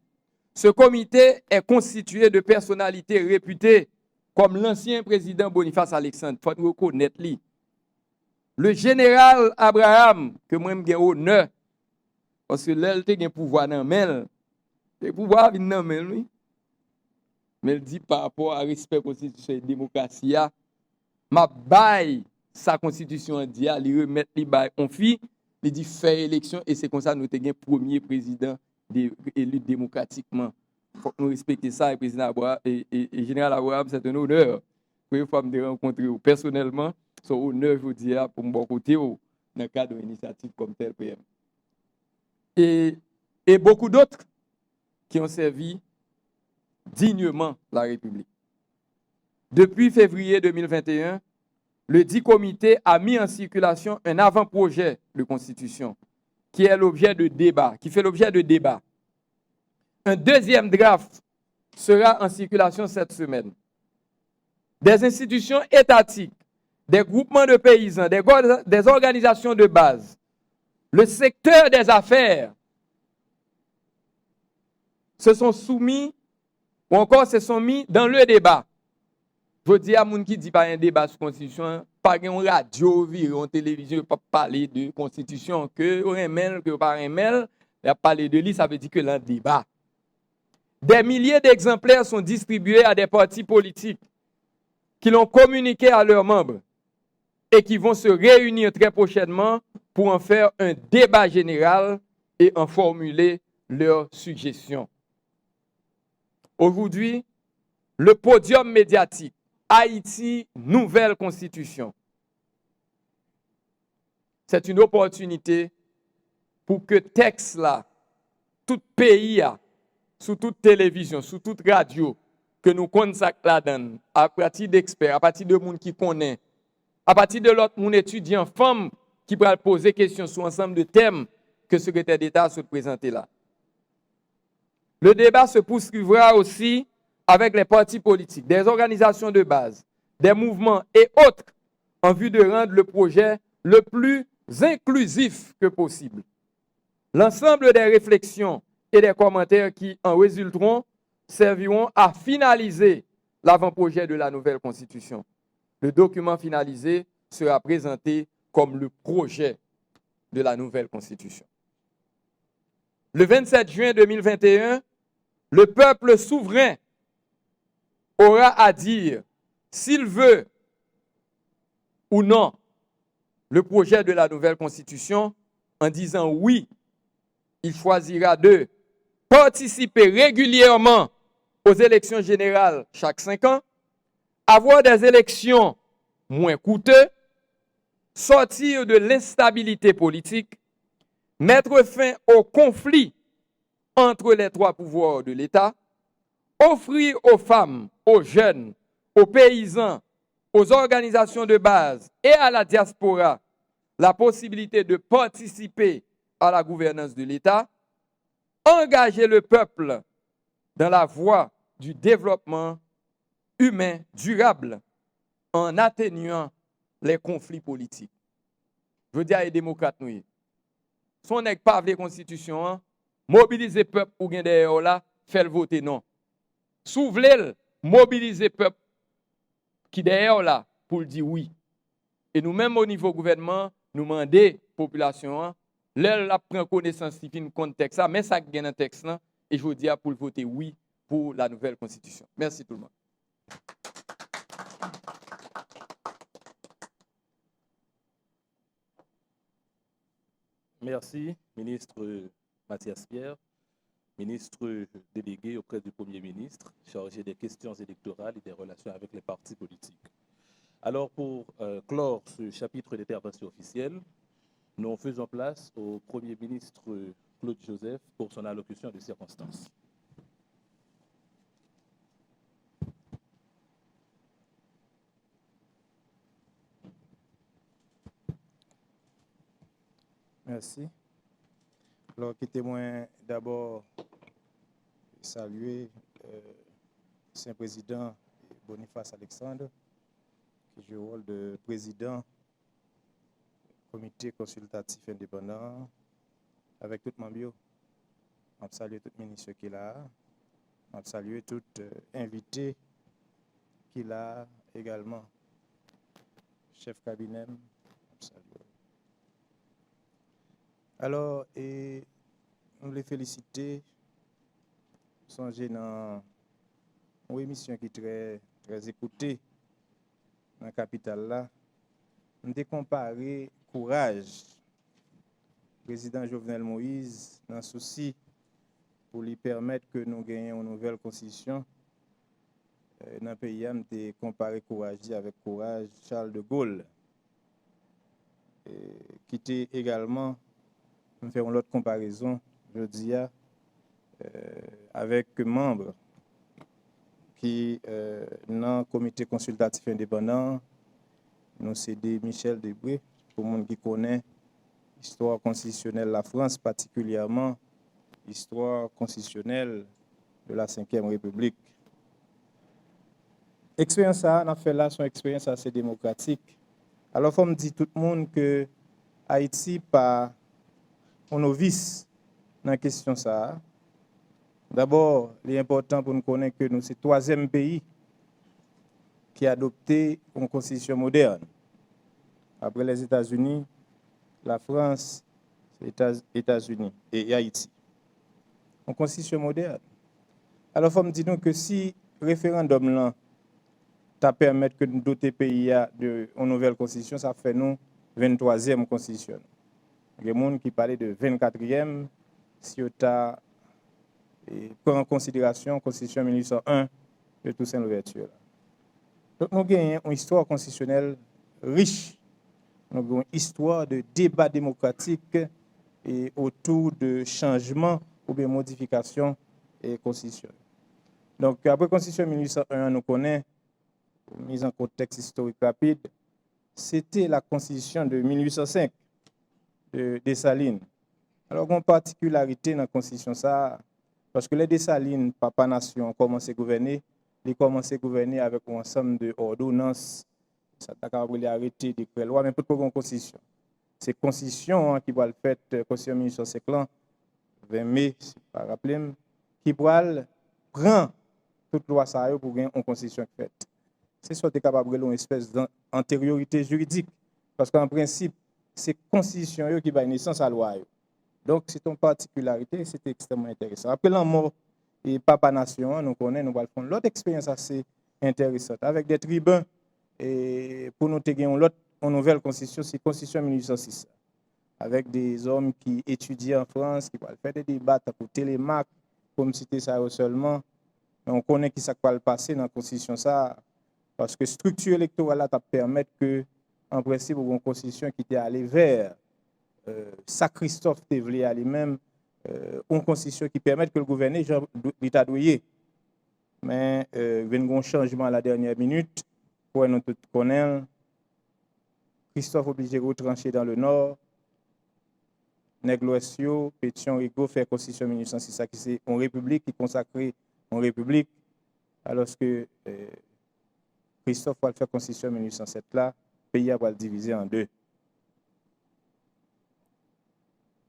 Speaker 5: Ce comité est constitué de personnalités réputées comme l'ancien président Boniface Alexandre, il faut reconnaître lui. Le général Abraham, que moi j'ai honneur, parce que là, il a un pouvoir dans le pouvoir vient dans le lui. Mais il dit par rapport à respect constitution et démocratie, ma baille sa constitution dit, il remet les bail on fit, il dit faire élection et c'est comme ça nous avons un premier président élu démocratiquement. Il faut nous respecter ça et président Abraham et général Abraham, c'est un honneur. Pour fois me rencontrer personnellement, c'est un honneur je dis pour mon côté dans le cadre d'une initiative comme tel PM. Et beaucoup d'autres qui ont servi dignement la République. Depuis février 2021, le dit comité a mis en circulation un avant-projet de constitution qui est l'objet de débat, qui fait l'objet de débat. Un deuxième draft sera en circulation cette semaine. Des institutions étatiques, des groupements de paysans, des organisations de base, le secteur des affaires se sont soumis ou encore se sont mis dans le débat. Je dis à moun qui dit pas un débat sur la constitution, pas une radio, une télévision, pas parler de constitution, que un mail, que pas un mail, il a parlé de lui, ça veut dire que l'un débat. Des milliers d'exemplaires sont distribués à des partis politiques qui l'ont communiqué à leurs membres et qui vont se réunir très prochainement pour en faire un débat général et en formuler leurs suggestions. Aujourd'hui, le podium médiatique, Haïti, nouvelle constitution. C'est une opportunité pour que texte là, tout pays a, sous toute télévision, sous toute radio, que nous connaissons là-dedans, à partir d'experts, à partir de gens qui connaissent, à partir de l'autre monde étudiant, femmes qui peuvent poser des questions sur ensemble de thèmes que le secrétaire d'État se présente là. Le débat se poursuivra aussi avec les partis politiques, des organisations de base, des mouvements et autres en vue de rendre le projet le plus inclusif que possible. L'ensemble des réflexions et des commentaires qui en résulteront serviront à finaliser l'avant-projet de la nouvelle Constitution. Le document finalisé sera présenté comme le projet de la nouvelle Constitution. Le 27 juin 2021, le peuple souverain aura à dire s'il veut ou non le projet de la nouvelle Constitution. En disant oui, il choisira de participer régulièrement aux élections générales chaque 5 ans, avoir des élections moins coûteuses, sortir de l'instabilité politique, mettre fin au conflit entre les 3 pouvoirs de l'État, offrir aux femmes, aux jeunes, aux paysans, aux organisations de base et à la diaspora la possibilité de participer à la gouvernance de l'État, engager le peuple dans la voie du développement humain durable en atténuant les conflits politiques. Je veux dire aux démocrates, nous, si on n'est pas la constitution, mobiliser le peuple ou bien derrière là, faire voter non. Souvler, mobiliser le peuple qui derrière là pour le dire oui. Et nous-mêmes au niveau gouvernement, nous demandons la population, leur prend connaissance du contexte, mais ça gagne dans le texte, et je vous dis pour voter oui pour la nouvelle constitution. Merci tout le monde.
Speaker 2: Merci, ministre Mathias Pierre, ministre délégué auprès du Premier ministre, chargé des questions électorales et des relations avec les partis politiques. Alors, pour clore ce chapitre d'intervention officielle, nous faisons place au Premier ministre Claude Joseph pour son allocution de circonstances.
Speaker 6: Merci. Alors, quittez-moi d'abord saluer Saint-Président Boniface Alexandre, qui joue le rôle de président du comité consultatif indépendant, avec tout le monde. On salue tout le ministre qui est là. On salue tout invité qui est là également. Chef cabinet. On salue. Alors, et nous les féliciter, songer dans une émission qui est très écoutée dans la capitale là. Nous avons comparé courage président Jovenel Moïse dans le souci pour lui permettre que nous gagnions une nouvelle constitution. Dans le pays, nous avons comparé courage avec courage Charles de Gaulle, qui était également. Nous faisons l'autre comparaison, je dis, avec membres qui dans le comité consultatif indépendant, nous cédé Michel Debré, pour le monde qui connaît l'histoire constitutionnelle de la France, particulièrement l'histoire constitutionnelle de la Ve République. L'expérience ça, on a fait là, son expérience assez démocratique. Alors, il faut me dire tout le monde que Haïti pas un novice dans la question ça. D'abord, il est important pour nous connaître que nous sommes le 3e pays qui a adopté une constitution moderne. Après les États-Unis, la France, les États-Unis et Haïti. Une constitution moderne. Alors, il faut me dire que si le référendum là, ça permet que nous doter pays d'une nouvelle constitution, ça fait nous 23e constitution. Il y a des gens qui parlaient de 24e, si on a prend en considération la Constitution 1801 de Toussaint Louverture. Donc nous avons une histoire constitutionnelle riche, nous avons une histoire de débat démocratique et autour de changements ou de modifications et constitution. Donc après la Constitution 1801, nous connaissons, mise en contexte historique rapide, c'était la Constitution de 1805 de Dessalines. Alors, il y a une particularité dans la Constitution, ça, parce que les Dessalines, Papa Nation, ont commencé à gouverner, ils ont commencé à gouverner avec un ensemble d'ordonnances, ça a été arrêté, des lois, mais pas une Constitution. C'est la Constitution qui va le faire, la Constitution 1805, 20 mai, si je ne me rappelle, qui va prendre toute loi ça pour gagner une Constitution faite. C'est soit capable de une espèce d'antériorité juridique, parce qu'en principe, c'est la Constitution qui va naissance à la loi. Donc, c'est une particularité, c'est extrêmement intéressant. Après la mort et Papa Nation, nous connaissons, nous allons faire l'autre expérience assez intéressante, avec des tribuns, et pour nous gagner une nouvelle constitution, c'est la Constitution 1806, avec des hommes qui étudient en France, qui vont faire des débats pour Télémaque, comme citer ça seulement. Mais on connaît qui ça va le passer dans la constitution, ça, parce que la structure électorale va permettre que, en principe, une constitution qui était allée vers ça Christophe Tévelé à lui-même, une constitution qui permet que le gouvernement l'État douillet. Mais il y a un changement à la dernière minute, pour nous tous connaître. Christophe obligé de retrancher dans le nord. Négloessio, Pétion, Rigaud fait constitution 1806, ça qui c'est une république qui consacrée une république, alors que Christophe va faire constitution 1807 là, le pays va le diviser en deux.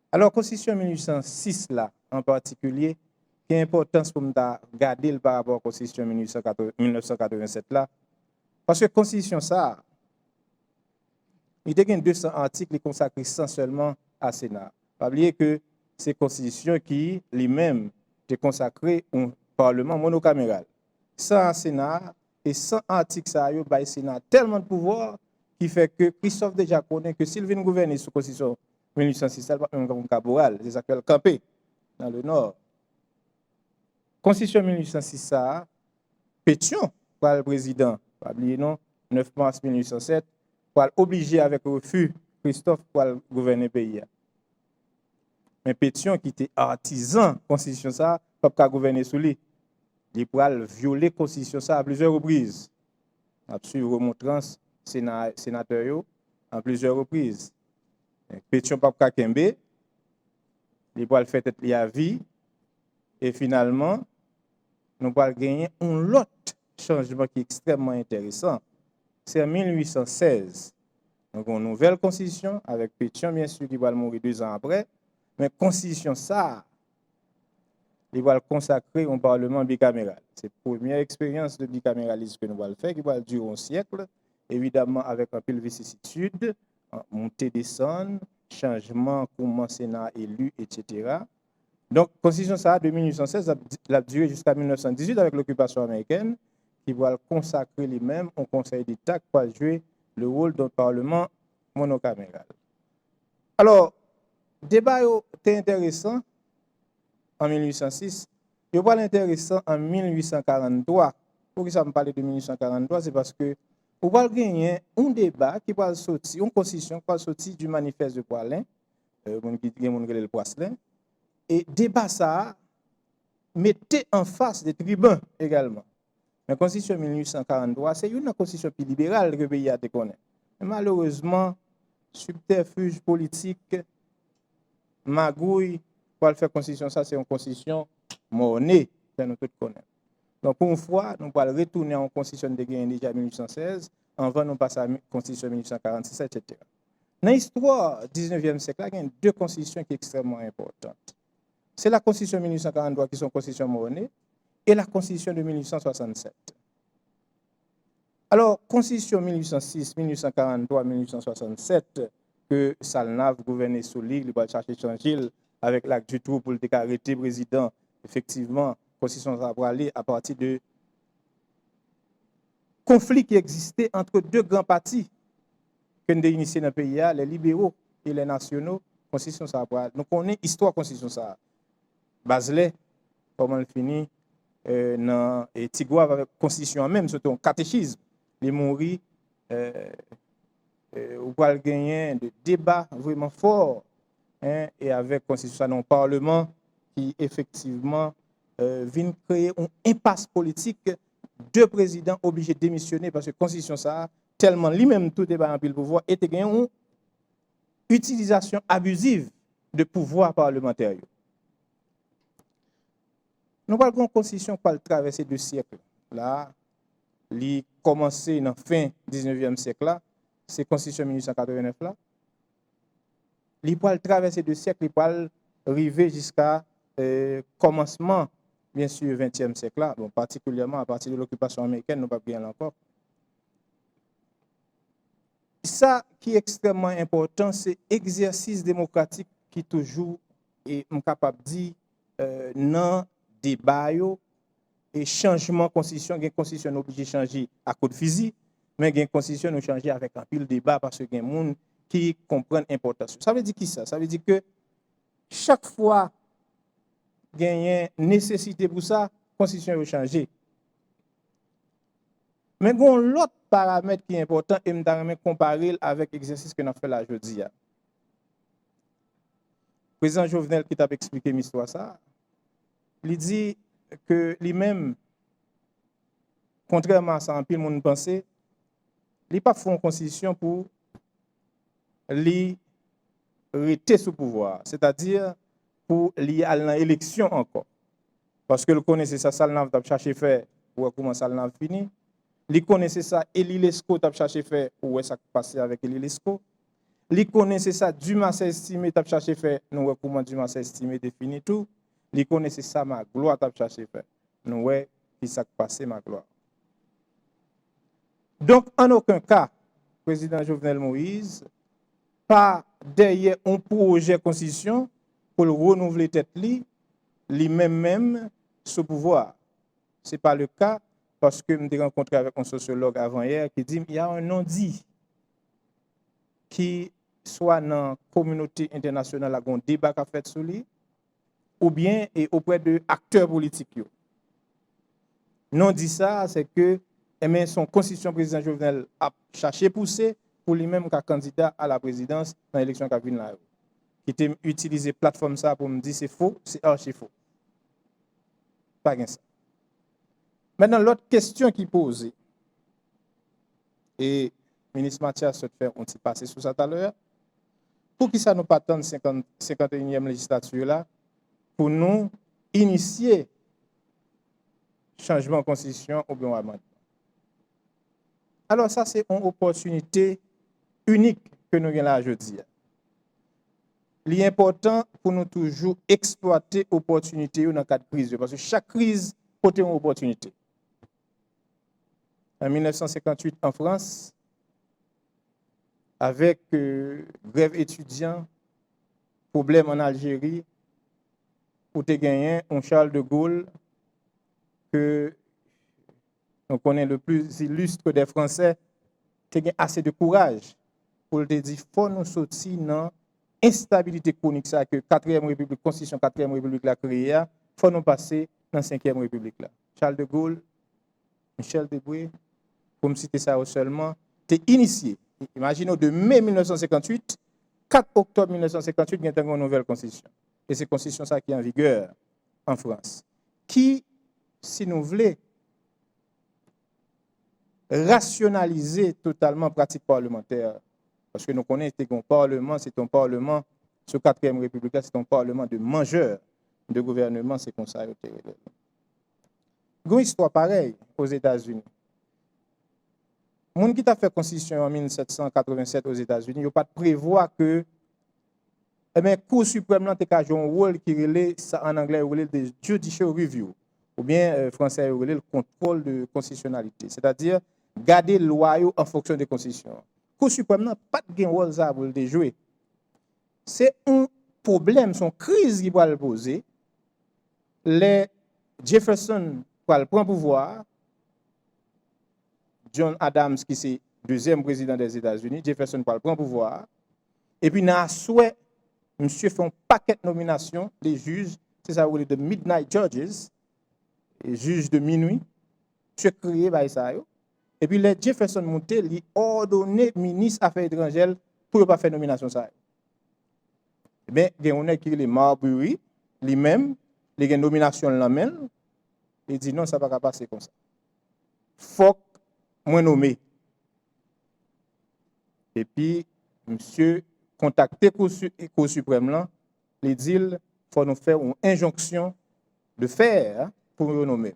Speaker 6: Alors, Constitution 1806, là, en particulier, qui a importance pour nous garder par rapport à la Constitution 1987, là, parce que la Constitution, ça, il y a 200 articles qui consacrent essentiellement à Sénat. Pas oublier que c'est la Constitution qui, lui-même, est consacrée au Parlement monocaméral. Sans Sénat et sans article, ça a eu le Sénat tellement de pouvoir qui fait que Christophe déjà connaît que s'il vient gouverner sous la Constitution 1806, un caporal, c'est ça qu'elle campé dans le nord. Constitution 1806, ça, Pétion, par le président, pas oublier non, 9 mars 1807, pour obliger avec refus Christophe pour gouverner le pays. Mais Pétion, qui était artisan de la Constitution, ça, pas gouverner sous lui. Il pourrait violer la Constitution ça à plusieurs reprises. A suivre remontrance sénateur à plusieurs reprises. Pétion pas Kembe, il pourrait faire tête à vie. Et finalement, nous allons gagner un autre changement qui est extrêmement intéressant. C'est en 1816. Donc, une nouvelle constitution, avec Pétion, bien sûr, qui va mourir 2 ans après. Mais constitution, ça, il va consacrer un parlement bicaméral. C'est la première expérience de bicaméralisme que nous allons faire, qui va durer un siècle, évidemment avec un peu de vicissitude, montée descendre, changement, comment Sénat élu, etc. Donc, la Constitution ça, de 1816 a duré jusqu'à 1918 avec l'occupation américaine, qui va consacrer lui-même au Conseil d'État qui va jouer le rôle d'un Parlement monocaméral. Alors, le débat était intéressant en 1806, il va intéressant en 1843. Pourquoi ça me parle de 1843? C'est parce que on va gagner un débat qui va sortir, une constitution qui va sortir du manifeste de Poilin, le Poisselin, et débat ça mettait en face des tribuns également. Mais la Constitution de 1843, c'est une constitution plus libérale que le pays a connu. Malheureusement, subterfuge politique, magouille, pour faire constitution, ça c'est une constitution monnaie, que nous tous connaissons. Donc pour une fois, nous allons retourner en constitution de gagner déjà en 1816, avant nous passer à la constitution de 1846, etc. Dans l'histoire du 19e siècle, il y a deux constitutions qui sont extrêmement importantes. C'est la constitution de 1843 qui est une constitution monnaie et la constitution de 1867. Alors, constitution 1806, 1843, 1867, que Salnave gouvernait sous l'île, il va chercher changer avec l'acte du trou pour le arrêter président. Effectivement, constitution ça va aller à partir de conflits qui existaient entre deux grands partis que nous avons initiés dans le pays, les libéraux et les nationaux. Constitution ça va. Nous connaissons l'histoire de la constitution ça. Baselet, comment elle finit, et Tigouave avec la constitution même, surtout un catéchisme. Les mourir, ou pas gagner de débats vraiment forts, hein, et avec la constitution dans le Parlement qui effectivement vient créer une impasse politique, deux présidents obligés de démissionner parce que la constitution ça tellement lui-même tout débat en pile pouvoir était gagné une utilisation abusive de pouvoir parlementaire. Nous avons une constitution qui va traverser 2 siècles. Là, il a commencé dans la fin du 19e siècle, c'est la constitution 1889 là. Il va traverser 2 siècles, il va arriver jusqu'à commencement, bien sûr, 20e siècle là, bon, particulièrement à partir de l'occupation américaine, nous ne pouvons pas bien encore. Ça qui est extrêmement important, c'est l'exercice démocratique qui toujours est capable de dire non débat et changement de constitution, une constitution obligée de changer à coup de fusil, mais une constitution nous changer avec un pile de débat parce qu'il y a des gens qui comprennent l'importance. Ça veut dire qui ça? Ça veut dire que chaque fois qu'il y a une nécessité pour ça, la constitution va changer. Mais il y a l'autre paramètre qui est important et je vais comparer avec l'exercice que nous avons fait là aujourd'hui. Le président Jovenel qui t'a expliqué l'histoire ça, il dit que lui-même, contrairement à ça, un peu le monde pensait, il n'a pas fait une constitution pour lui rester sous pouvoir, c'est-à-dire pour lui aller dans l'élection encore. Parce que le connaissait ça, Salnave t'a cherché faire, ou comment Salnave fini. Il connaissait ça, Elie Lescaut t'a cherché faire, ou ça passé avec Elie Lescaut. Il connaissait ça, Dumas s'est estimé t'a cherché faire, nous comment Dumas s'est estimé défini tout. Il connaissait ça, ma gloire t'a cherché faire. Nous voyons qui s'est passé ma gloire. Donc, en aucun cas, président Jovenel Moïse, pas derrière un projet de constitution pour le renouveler tête lui-même ce pouvoir. Ce n'est pas le cas parce que je me suis rencontré avec un sociologue avant-hier qui dit qu'il y a un non-dit qui soit dans la communauté internationale a un débat qu'a fait sur lui ou bien et auprès de acteurs politiques. Non dit ça, c'est que son constitution président Jovenel a cherché pousser pour lui-même comme candidat à la présidence dans l'élection qui vient là. Qui était utilisé plateforme ça pour me dire c'est faux, c'est archi faux. Pas bien ça. Maintenant, l'autre question qui pose, et le ministre Mathias se fait, on s'est passé sur ça tout à l'heure, pour qui ça nous pas attendre 51e législature là, pour nous initier changement de constitution ou bien amendement. Alors ça, c'est une opportunité unique que nous avons là aujourd'hui. L'important pour nous toujours exploiter l'opportunité dans le cas de crise, parce que chaque crise porte une opportunité. En 1958 en France, avec grève étudiant, problème en Algérie, pour te gagner un Charles de Gaulle que on connaît le plus illustre des Français, tu as assez de courage pour te dire faut nous sortir dans instabilité chronique ça que 4e République, Constitution 4e République l'a créée, faut nous passer dans 5e République là. Charles de Gaulle, Michel Debré, pour me citer ça seulement, tu initié. Imaginons de mai 1958, 4 octobre 1958, il y a une nouvelle constitution. Et c'est la constitution ça qui est en vigueur en France. Qui, si nous voulons, rationaliser totalement la pratique parlementaire. Parce que nous connaissons que le Parlement, c'est un Parlement, ce 4e République, c'est un Parlement de mangeurs de gouvernement, c'est comme ça. Il y a une histoire pareille aux États-Unis. Les gens qui ont fait la Constitution en 1787 aux États-Unis, ils n'ont pas prévoir que la Cour suprême a joué un rôle qui relève, en anglais, de judicial review, ou bien français, le contrôle de constitutionnalité, c'est-à-dire garder le loi en fonction des constitutions. La Cour suprême n'a pas de rôle pour le jouer. C'est un problème, son crise qui va le poser. Les Jefferson va le prendre pouvoir. John Adams, qui est le 2e président des États-Unis, Jefferson va le prendre pouvoir. Et puis, dans souhait, monsieur fait un paquet de nominations des juges, c'est ça, de Midnight Judges, les juges de minuit, monsieur créé par ça. Et puis, les Jefferson monté, lui ordonné ministre affaires étrangères pour ne pas faire nomination ça. Eh bien, il y a un qui est Marbury, lui-même, il y a une nomination là-même, il dit non, ça ne va pas passer comme ça. Faut que moi nommé. Et puis, monsieur contacté la Cour suprême là, il dit il faut nous faire une injonction de faire pour nous nommer.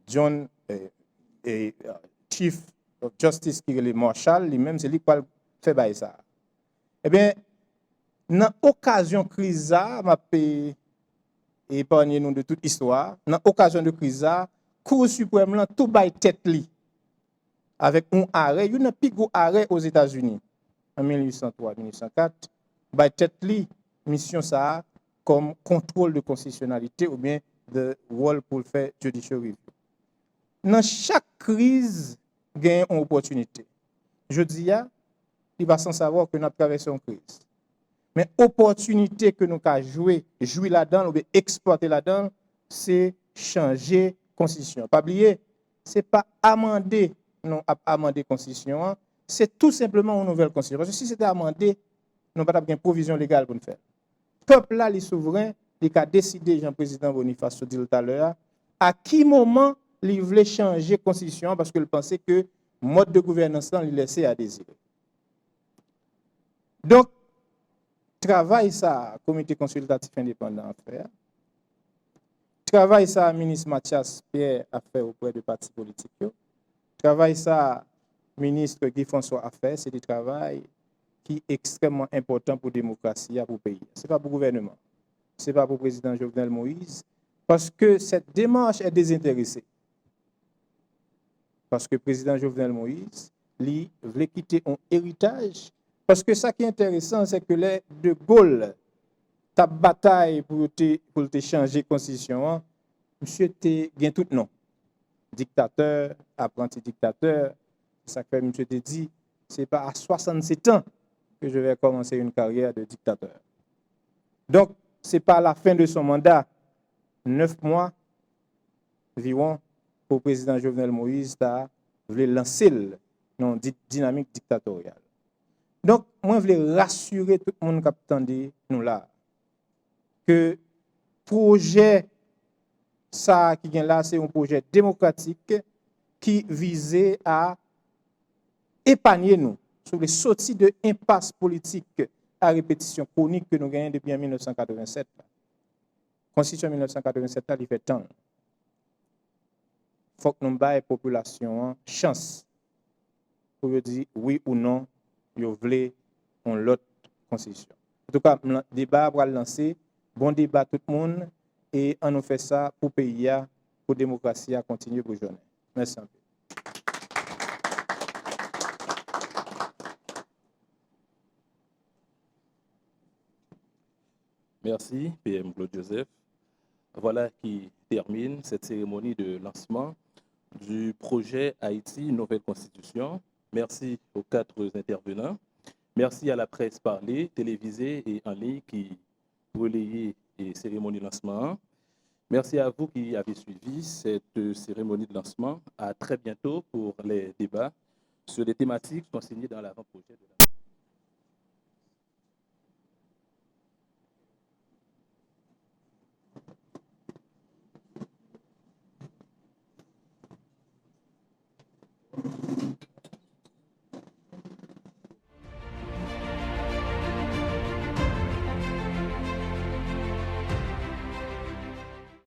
Speaker 6: John Chief of Justice qui est le Marshall, lui-même, c'est lui qui va faire ça. Eh bien, dans l'occasion de crise, je vais épargner nous de toute histoire. Dans l'occasion de crise, la Cour suprême là, tout bail tête li. Avec un arrêt, il y a un plus gros arrêt aux États-Unis en 1803-1804, by tête li mission ça comme contrôle de constitutionnalité ou bien de rôle pour le faire judicial review. Dans chaque crise, il y a une opportunité. Je dis, il va sans savoir que nous avons traversé une crise. Mais l'opportunité que nous avons jouer là-dedans ou bien exploiter là-dedans, c'est changer la constitution. Pas oublier, ce n'est pas amender la constitution, c'est tout simplement une nouvelle constitution. Parce que si c'était amendé, nous n'avons pas de provision légale pour nous faire. Le peuple là, les souverains, il a décidé, Jean-Président Boniface dit tout à l'heure, à qui moment il voulait changer la constitution parce qu'il pensait que le mode de gouvernance il laissait à désirer. Donc, travail ça, comité consultatif indépendant à faire. Travail ça, ministre Mathias Pierre a fait auprès des partis politiques. Travail ça, ministre Guy François a fait, c'est du travail qui est extrêmement important pour la démocratie, pour le pays. Ce n'est pas pour le gouvernement, ce n'est pas pour le président Jovenel Moïse, parce que cette démarche est désintéressée. Parce que le président Jovenel Moïse, lui, voulait quitter un héritage. Parce que ça qui est intéressant, c'est que les De Gaulle, ta bataille pour te changer la constitution, monsieur te gagne tout nom. Dictateur, apprenti dictateur, ça fait monsieur te dit, c'est pas à 67 ans que je vais commencer une carrière de dictateur. Donc, c'est pas à la fin de son mandat, 9 mois environ, pour le président Jovenel Moïse, voulait lancer une dynamique dictatoriale. Donc, moi, je voulais rassurer tout le monde qui attendait nous là, que le projet ça qui vient là, c'est un projet démocratique qui visait à épargner nous sur les sorties de impasse politique à répétition chronique que nous gagnons depuis 1987. La Constitution 1987, il fait tant. Il faut que nous donnions la population chance pour dire oui ou non, vous voulez une autre constitution. En tout cas, le débat va lancer. Bon débat tout le monde. Et on nous fait ça pour le pays, pour la démocratie à continuer pour journée. Merci un peu.
Speaker 2: Merci, PM Claude Joseph. Voilà qui termine cette cérémonie de lancement du projet Haïti Nouvelle Constitution. Merci aux 4 intervenants. Merci à la presse parlée, télévisée et en ligne qui relayait les cérémonies de lancement. Merci à vous qui avez suivi cette cérémonie de lancement. À très bientôt pour les débats sur les thématiques consignées dans l'avant-projet de la